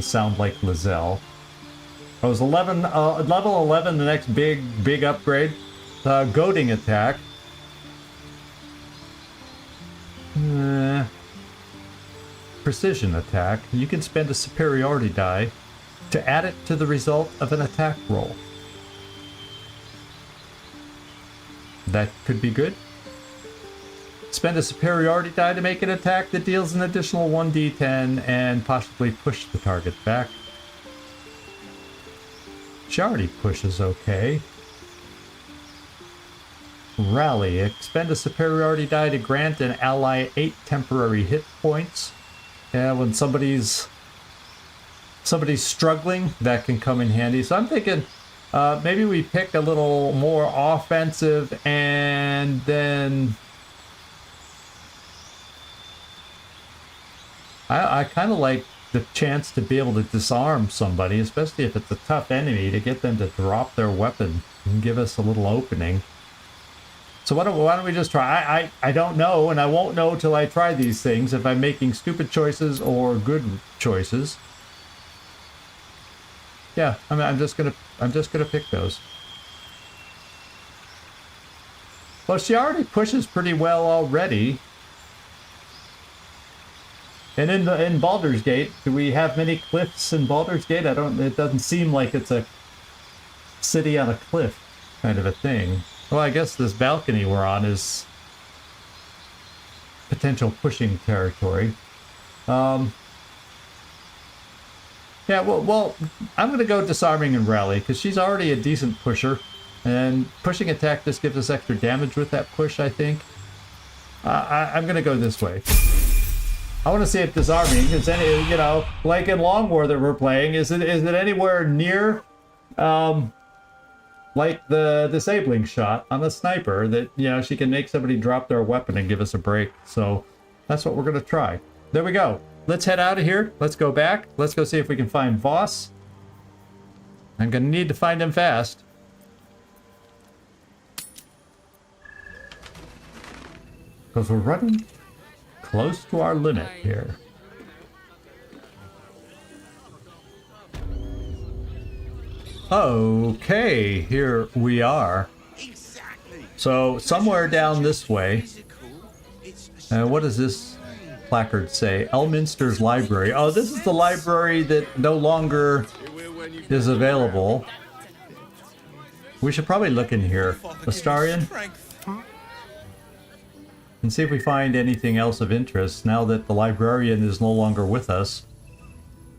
sound like lae'zel. Oh, it was level 11, the next big upgrade. Goading attack. Precision attack. You can spend a superiority die to add it to the result of an attack roll. That could be good. Spend a superiority die to make an attack that deals an additional 1d10 and possibly push the target back. She already pushes okay. Rally. Expend a superiority die to grant an ally 8 temporary hit points. Yeah, when somebody's struggling, that can come in handy. So I'm thinking maybe we pick a little more offensive, and then I kind of like the chance to be able to disarm somebody, especially if it's a tough enemy, to get them to drop their weapon and give us a little opening. So why don't we just try? I don't know, and I won't know till I try these things if I'm making stupid choices or good choices. Yeah, I'm just gonna pick those. Well, she already pushes pretty well already. And in Baldur's Gate, do we have many cliffs in Baldur's Gate? It doesn't seem like it's a city on a cliff kind of a thing. Well, I guess this balcony we're on is potential pushing territory. Yeah, well, I'm going to go disarming and rally, because she's already a decent pusher. And pushing attack just gives us extra damage with that push, I think. I'm going to go this way. I want to see if disarming is any, you know, like in Long War that we're playing, is it anywhere near, like the disabling shot on the sniper that, you know, she can make somebody drop their weapon and give us a break. So that's what we're going to try. There we go. Let's head out of here. Let's go back. Let's go see if we can find Voss. I'm going to need to find him fast. Because we're running close to our limit here. Okay, here we are. So somewhere down this way. What does this placard say? Elminster's library. Oh, this is the library that no longer is available. We should probably look in here. Astarion? And see if we find anything else of interest now that the librarian is no longer with us.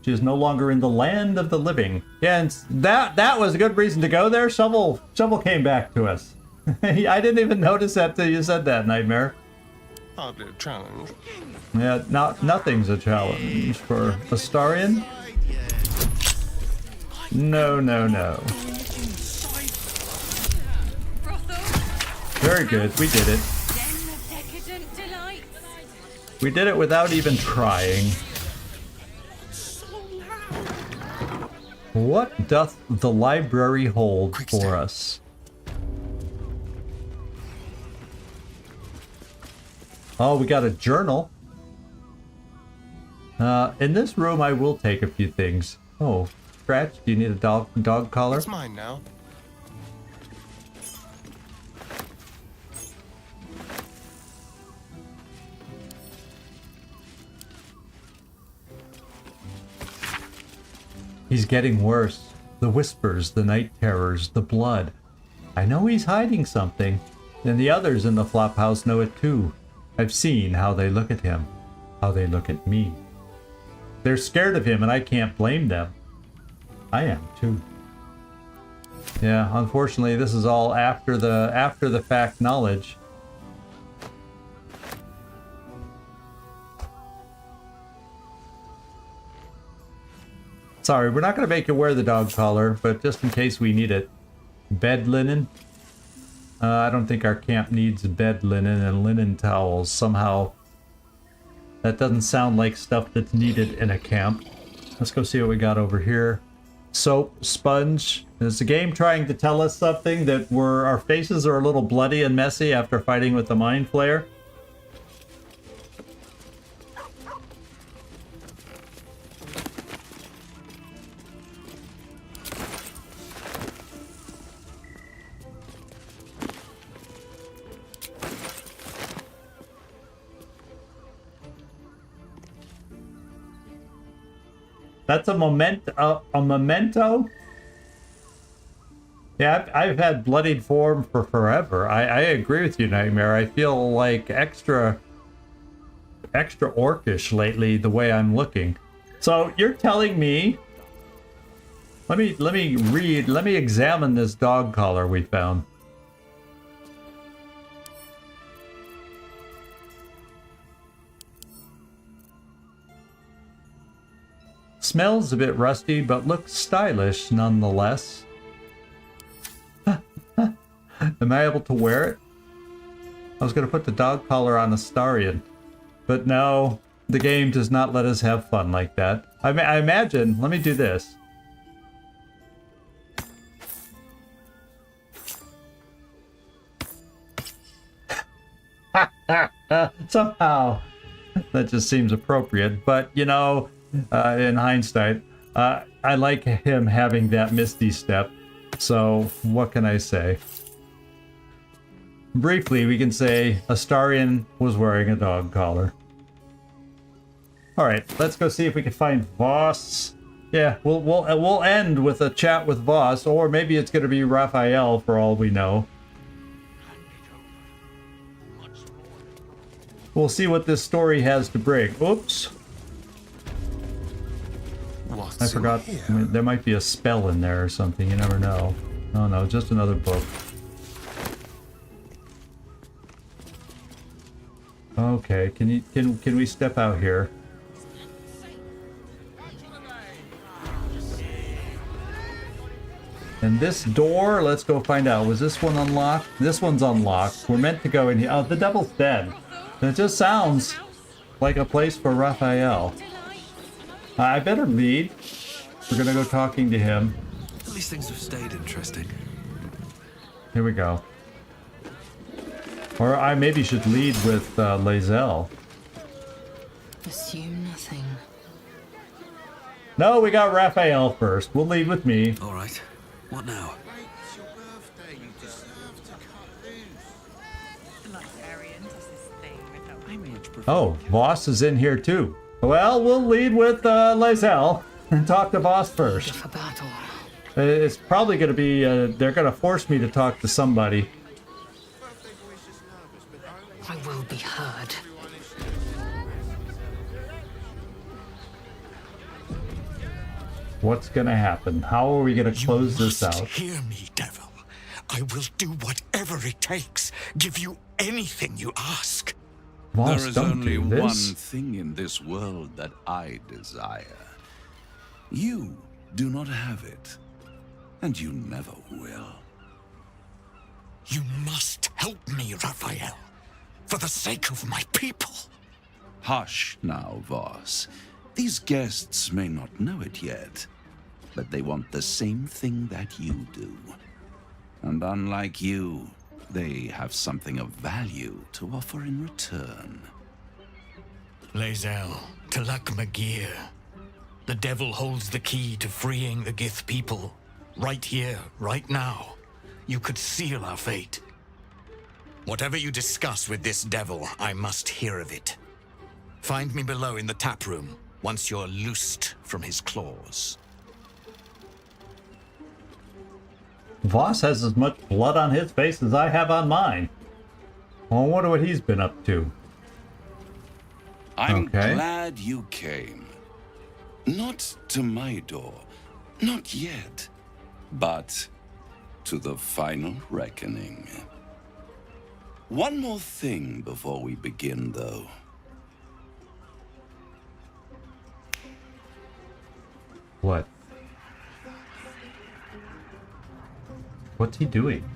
She is no longer in the land of the living. Yeah, and that was a good reason to go there. Shovel came back to us. I didn't even notice that till you said that, Nightmare.
Hardly a challenge.
Yeah, nothing's a challenge for Astarion. No. Very good, we did it. We did it without even trying. What doth the library hold for us? Oh, we got a journal. In this room, I will take a few things. Oh, Scratch, do you need a dog collar?
It's mine now.
He's getting worse. The whispers, the night terrors, the blood. I know he's hiding something, and the others in the flop house know it too. I've seen how they look at him, how they look at me. They're scared of him, and I can't blame them. I am too. Yeah, unfortunately, this is all after the fact knowledge. Sorry, we're not going to make you wear the dog collar, but just in case we need it. Bed linen. I don't think our camp needs bed linen and linen towels. Somehow, that doesn't sound like stuff that's needed in a camp. Let's go see what we got over here. Soap, sponge. Is the game trying to tell us something that our faces are a little bloody and messy after fighting with the Mind Flayer? That's a memento? Yeah, I've had bloodied form for forever. I agree with you, Nightmare. I feel like extra orcish lately, the way I'm looking. So you're telling me... Let me examine this dog collar we found. smells a bit rusty, but looks stylish nonetheless. Am I able to wear it? I was going to put the dog collar on Astarion, but no, the game does not let us have fun like that. I imagine, let me do this. Somehow, that just seems appropriate, but you know, in hindsight, I like him having that misty step, so what can I say? Briefly, we can say Astarion was wearing a dog collar. Alright, let's go see if we can find Voss. Yeah, we'll end with a chat with Voss, or maybe it's going to be Raphael for all we know. We'll see what this story has to bring. Oops. I forgot. I mean, there might be a spell in there or something. You never know. Oh no, just another book. Okay, can we step out here? And this door, let's go find out. Was this one unlocked? This one's unlocked. We're meant to go in here. Oh, the devil's dead. It just sounds like a place for Raphael. I better lead. We're gonna go talking to him.
At least things have stayed interesting.
Here we go. Or I maybe should lead with lae'zel.
Assume nothing.
No, we got Raphael first. We'll lead with me.
All right. What now?
Oh, Voss is in here too. Well, we'll lead with lae'zel and talk to Voss first.
For battle.
It's probably going to be, they're going to force me to talk to somebody.
I will be heard.
What's going to happen? How are we going to close this out?
Hear me, devil. I will do whatever it takes. Give you anything you ask.
Voss,
there is
don't
only
do
one
this.
thing in this world that I desire. You do not have it, and you never will.
You must help me, Raphael, for the sake of my people.
Hush now, Voss. These guests may not know it yet, but they want the same thing that you do. And unlike you, they have something of value to offer in return.
lae'zel, Talak Magir. The devil holds the key to freeing the Gith people. Right here, right now. You could seal our fate. Whatever you discuss with this devil, I must hear of it. Find me below in the tap room, once you're loosed from his claws.
Voss has as much blood on his face as I have on mine. I wonder what he's been up to.
I'm glad you came. Not to my door, not yet, but to the final reckoning. One more thing before we begin, though.
What? What's he doing?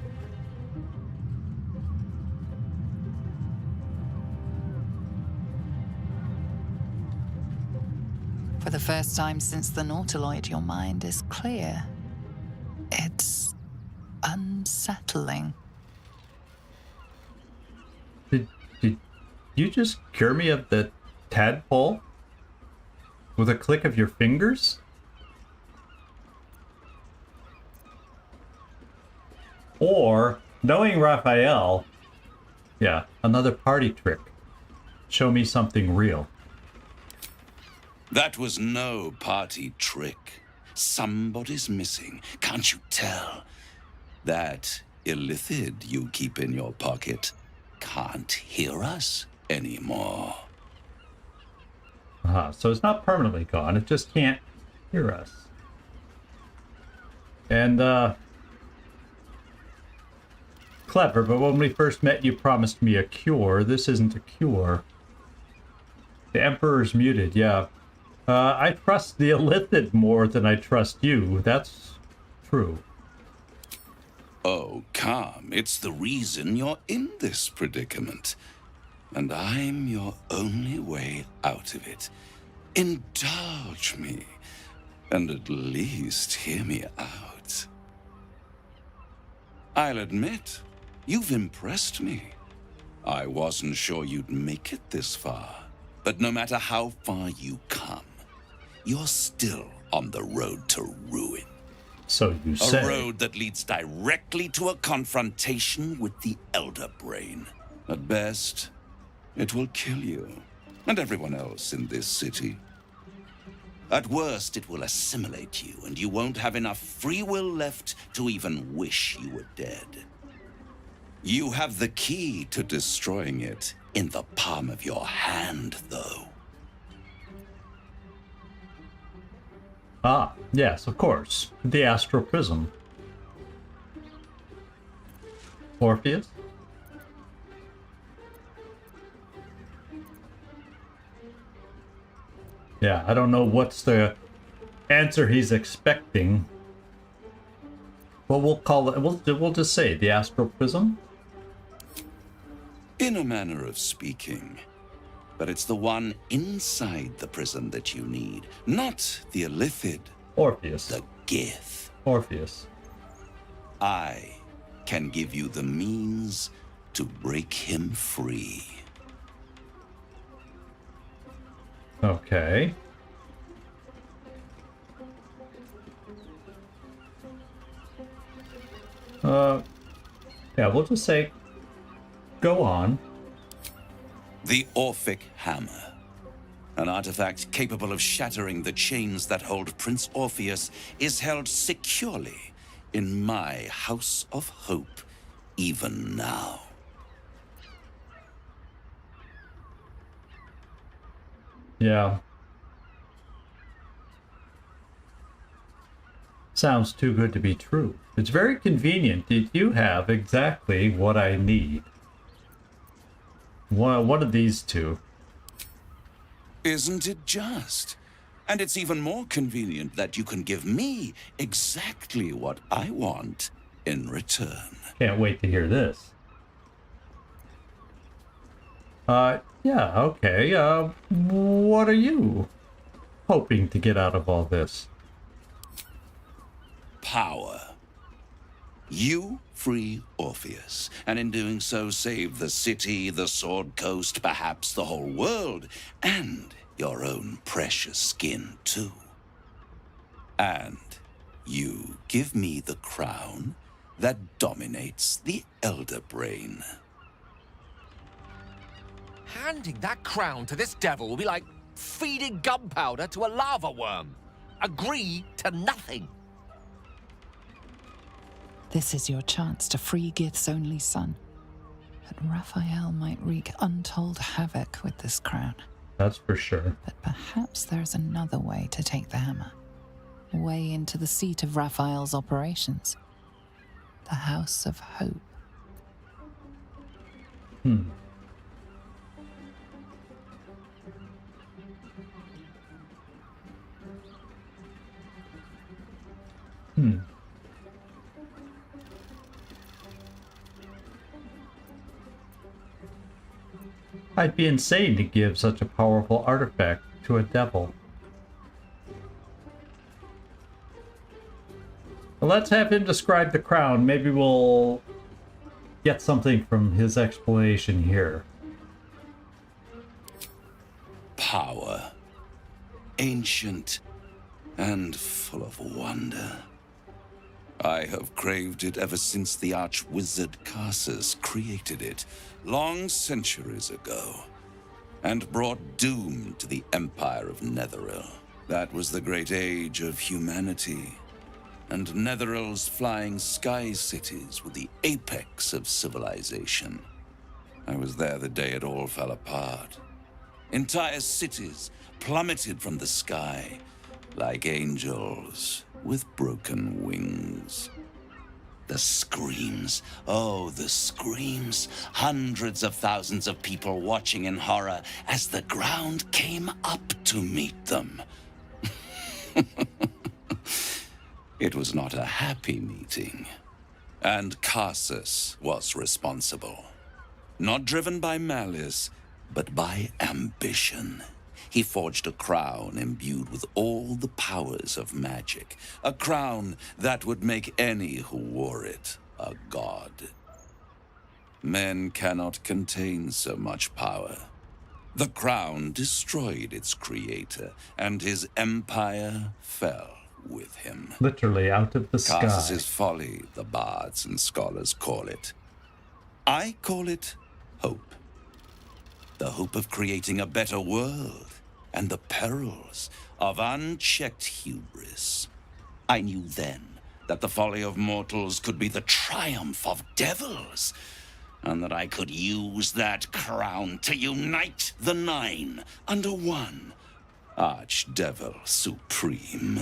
For the first time since the Nautiloid, your mind is clear. It's unsettling.
Did you just cure me of the tadpole? With a click of your fingers? Or, knowing Raphael, yeah, another party trick. Show me something real.
That was no party trick. Somebody's missing, can't you tell? That illithid you keep in your pocket can't hear us anymore.
So it's not permanently gone, it just can't hear us. And, clever, but when we first met you promised me a cure. This isn't a cure. The Emperor's muted, yeah. I trust the Illithid more than I trust you. That's true.
Oh, come. It's the reason you're in this predicament. And I'm your only way out of it. Indulge me. And at least hear me out. I'll admit, you've impressed me. I wasn't sure you'd make it this far. But no matter how far you come, you're still on the road to ruin.
So you say.
A road that leads directly to a confrontation with the Elder Brain. At best, it will kill you and everyone else in this city. At worst, it will assimilate you, and you won't have enough free will left to even wish you were dead. You have the key to destroying it in the palm of your hand, though.
Ah, yes, of course. The Astral Prism. Orpheus? Yeah, I don't know what's the answer he's expecting. Well, we'll call it, we'll just say the Astral Prism.
In a manner of speaking. But it's the one inside the prism that you need, not the Illithid.
Orpheus.
The Gith.
Orpheus.
I can give you the means to break him free.
Okay. Yeah, we'll just say, go on.
The Orphic Hammer. An artifact capable of shattering the chains that hold Prince Orpheus is held securely in my House of Hope, even now.
Yeah. Sounds too good to be true. It's very convenient that you have exactly what I need. One of these two.
Isn't it just? And it's even more convenient that you can give me exactly what I want in return.
Can't wait to hear this. Yeah, okay. What are you hoping to get out of all this?
Power. You free Orpheus, and in doing so save the city, the Sword Coast, perhaps the whole world, and your own precious skin too. And you give me the crown that dominates the Elder Brain.
Handing that crown to this devil will be like feeding gunpowder to a lava worm. Agree to nothing.
This is your chance to free Gith's only son. But Raphael might wreak untold havoc with this crown.
That's for sure.
But perhaps there's another way to take the hammer. A way into the seat of Raphael's operations. The House of Hope.
Hmm. I'd be insane to give such a powerful artifact to a devil. Well, let's have him describe the crown. Maybe we'll get something from his explanation here.
Power. Ancient and full of wonder. I have craved it ever since the arch-wizard Karsus created it, long centuries ago, and brought doom to the Empire of Netheril. That was the great age of humanity, and Netheril's flying sky cities were the apex of civilization. I was there the day it all fell apart. Entire cities plummeted from the sky, like angels with broken wings. The screams. Oh, the screams. Hundreds of thousands of people watching in horror as the ground came up to meet them. It was not a happy meeting. And Karsus was responsible. Not driven by malice, but by ambition. He forged a crown imbued with all the powers of magic. A crown that would make any who wore it a god. Men cannot contain so much power. The crown destroyed its creator, and his empire fell with him.
Literally out of the sky.
Karsus's folly, the bards and scholars call it. I call it hope. The hope of creating a better world, and the perils of unchecked hubris. I knew then that the folly of mortals could be the triumph of devils, and that I could use that crown to unite the Nine under one Archdevil Supreme.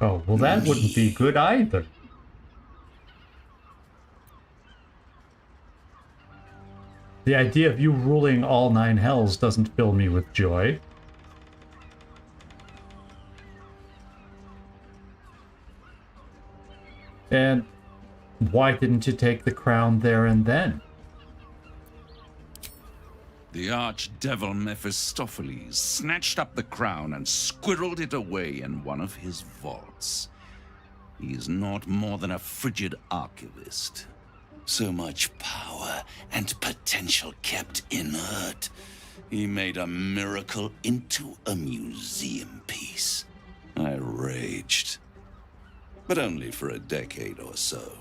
Oh, well, that wouldn't be good either. The idea of you ruling all 9 hells doesn't fill me with joy. And why didn't you take the crown there and then?
The archdevil Mephistopheles snatched up the crown and squirreled it away in one of his vaults. He is not more than a frigid archivist. So much power and potential kept inert. He made a miracle into a museum piece. I raged. But only for a decade or so.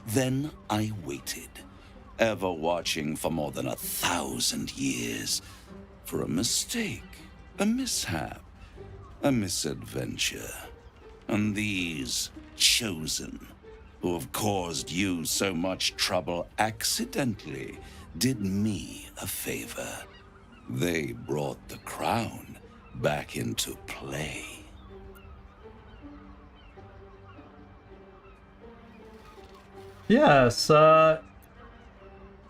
Then I waited, ever watching for more than 1,000 years, for a mistake, a mishap, a misadventure. And these chosen, who have caused you so much trouble accidentally, did me a favor. They brought the crown back into play.
Yes,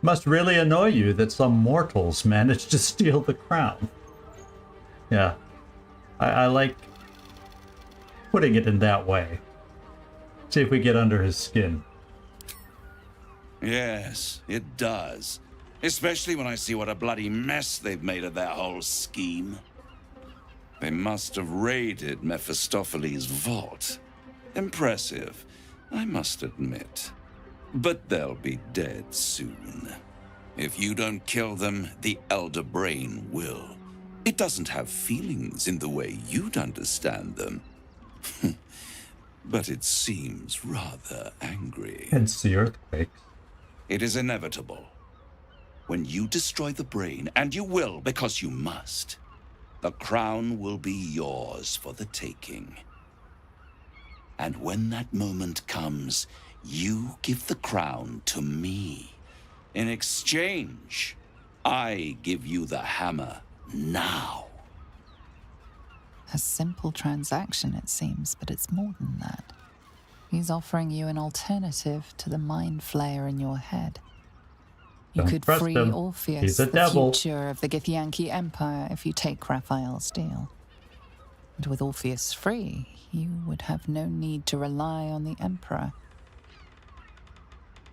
must really annoy you that some mortals managed to steal the crown. Yeah, I like putting it in that way. See if we get under his skin.
Yes, it does. Especially when I see what a bloody mess they've made of their whole scheme. They must have raided Mephistopheles' vault. Impressive, I must admit. But they'll be dead soon. If you don't kill them, the Elder Brain will. It doesn't have feelings in the way you'd understand them. But it seems rather angry.
Hence the earthquakes.
It is inevitable. When you destroy the brain, and you will because you must, the crown will be yours for the taking. And when that moment comes, you give the crown to me. In exchange, I give you the hammer now.
A simple transaction, it seems, but it's more than that. He's offering you an alternative to the mind flayer in your head. You
Don't
could
trust
free
him.
Orpheus,
He's a
the
devil.
future of the Githyanki Empire, if you take Raphael's deal. And with Orpheus free, you would have no need to rely on the Emperor.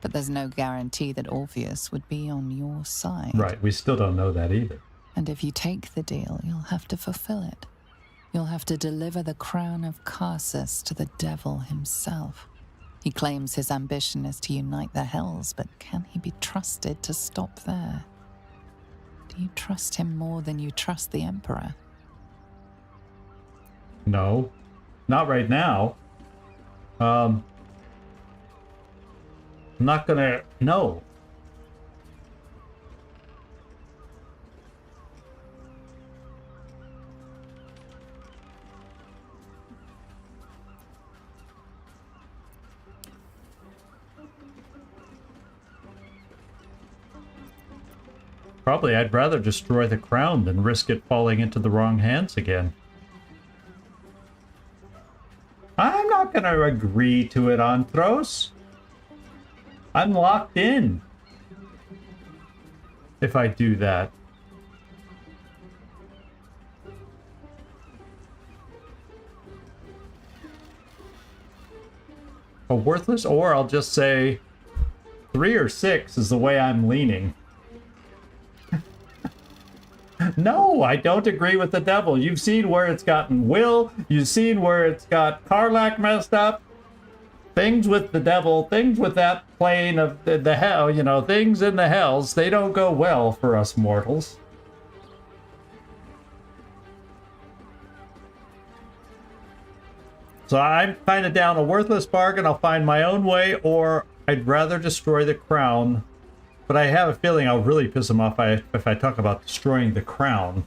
But there's no guarantee that Orpheus would be on your side.
Right, we still don't know that either.
And if you take the deal, you'll have to fulfill it. You'll have to deliver the crown of Karsus to the devil himself. He claims his ambition is to unite the hells, but can he be trusted to stop there? Do you trust him more than you trust the Emperor?
No, not right now. I'm not gonna, no. Probably I'd rather destroy the crown than risk it falling into the wrong hands again. I'm not gonna agree to it, Anthros. I'm locked in if I do that. A worthless, or I'll just say 3 or 6 is the way I'm leaning. No, I don't agree with the devil. You've seen where it's gotten Will. You've seen where it's got Karlach messed up. Things with the devil, things with that plane of the hell, you know, things in the hells, they don't go well for us mortals. So I'm kind of down a worthless bargain. I'll find my own way, or I'd rather destroy the crown. But I have a feeling I'll really piss him off if I talk about destroying the crown.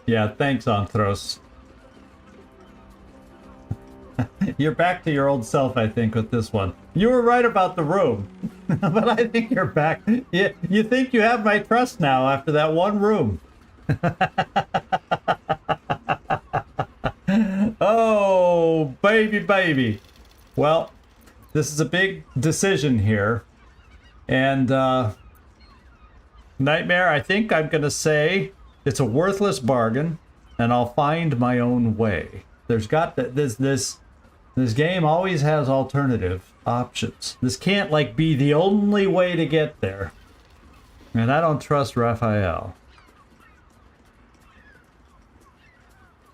Yeah, thanks, Anthros. You're back to your old self, I think, with this one. You were right about the room. But I think you're back. You think you have my trust now after that one room. Oh, baby, baby. Well, this is a big decision here. And, Nightmare, I think I'm going to say it's a worthless bargain, and I'll find my own way. There's got this game always has alternative options. This can't, like, be the only way to get there. And I don't trust Raphael.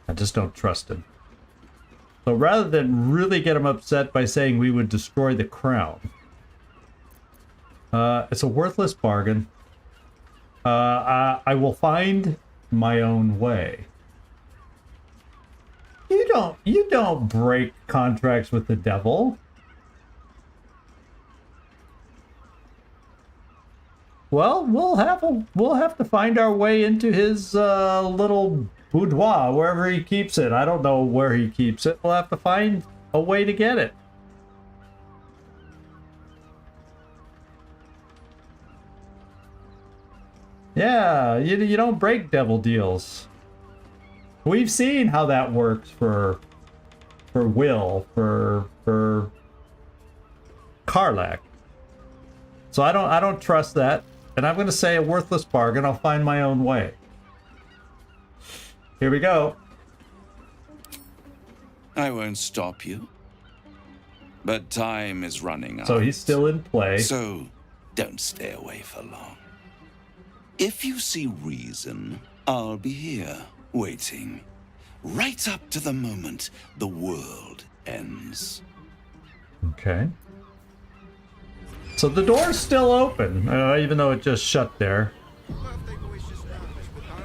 I just don't trust him. So rather than really get him upset by saying we would destroy the crown, it's a worthless bargain. I will find my own way. You don't break contracts with the devil. Well, we'll have to find our way into his little boudoir, wherever he keeps it. I don't know where he keeps it. We'll have to find a way to get it. Yeah, you don't break devil deals. We've seen how that works for Will, for Karlach. So I don't trust that, and I'm going to say a worthless bargain. I'll find my own way. Here we go.
I won't stop you. But time is running out.
So he's still in play.
So don't stay away for long. If you see reason, I'll be here, waiting. Right up to the moment the world ends.
Okay. So the door's still open, even though it just shut there.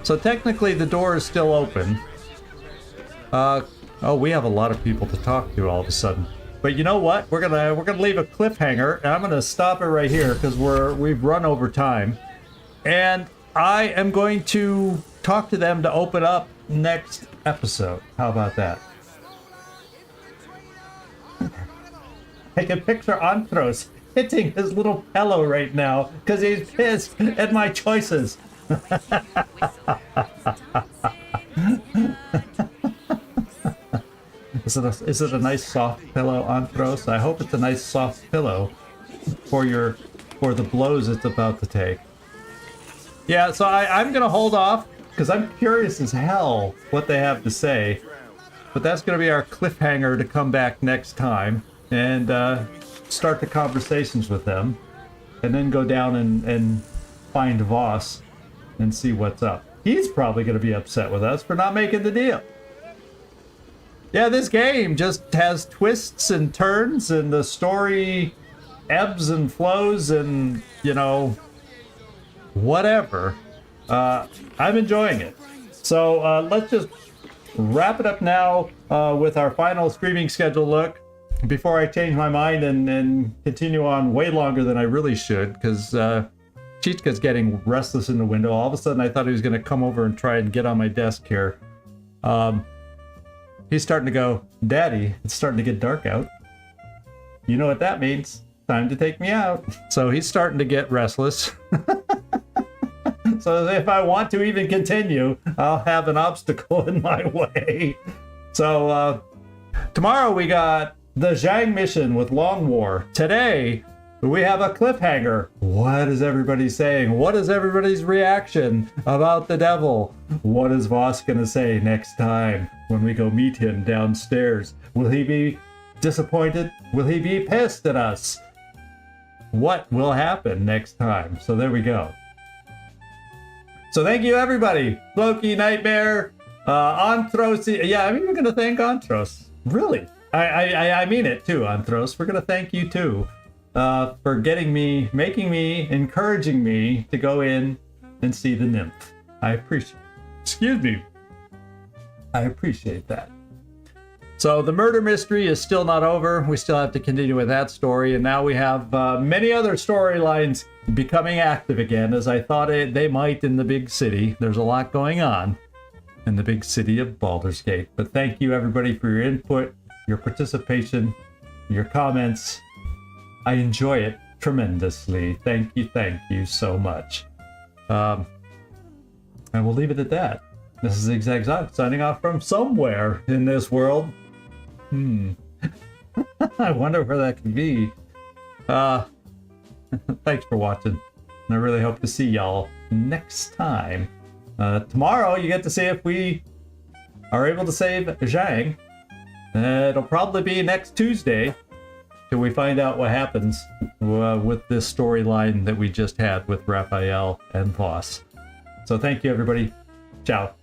So technically the door is still open. Oh, we have a lot of people to talk to all of a sudden. But you know what? We're gonna leave a cliffhanger, and I'm gonna stop it right here because we've run over time. And I am going to talk to them to open up next episode. How about that? I can picture Anthros hitting his little pillow right now because he's pissed at my choices. Is it a nice soft pillow, Anthros? I hope it's a nice soft pillow for the blows it's about to take. Yeah, so I'm gonna hold off because I'm curious as hell what they have to say. But that's gonna be our cliffhanger to come back next time and start the conversations with them, and then go down and find Voss and see what's up. He's probably gonna be upset with us for not making the deal. Yeah, this game just has twists and turns, and the story ebbs and flows, and, you know, whatever. I'm enjoying it. So let's just wrap it up now with our final streaming schedule look before I change my mind and continue on way longer than I really should, because Chichka's getting restless in the window. All of a sudden, I thought he was going to come over and try and get on my desk here. He's starting to go, Daddy, it's starting to get dark out. You know what that means. Time to take me out. So he's starting to get restless. So if I want to even continue, I'll have an obstacle in my way. So Tomorrow we got the Zhang mission with Long War. Today we have a cliffhanger. What is everybody saying? What is everybody's reaction about the devil? What is Voss gonna say next time when we go meet him downstairs? Will he be disappointed? Will he be pissed at us? What will happen next time? So there we go. So thank you everybody. Loki, Nightmare, Antros. Yeah, I'm even gonna thank Antros. Really? I mean it too, Antros. We're gonna thank you too. For getting me, making me, encouraging me to go in and see the nymph. I appreciate, excuse me. I appreciate that. So the murder mystery is still not over. We still have to continue with that story. And now we have many other storylines becoming active again, as I thought they might in the big city. There's a lot going on in the big city of Baldur's Gate. But thank you everybody for your input, your participation, your comments. I enjoy it tremendously. Thank you so much. And we'll leave it at that. This is ZigZag signing off from somewhere in this world. I wonder where that could be. Thanks for watching. And I really hope to see y'all next time. Tomorrow you get to see if we are able to save Zhang. It'll probably be next Tuesday till we find out what happens with this storyline that we just had with Raphael and Voss. So thank you everybody. Ciao.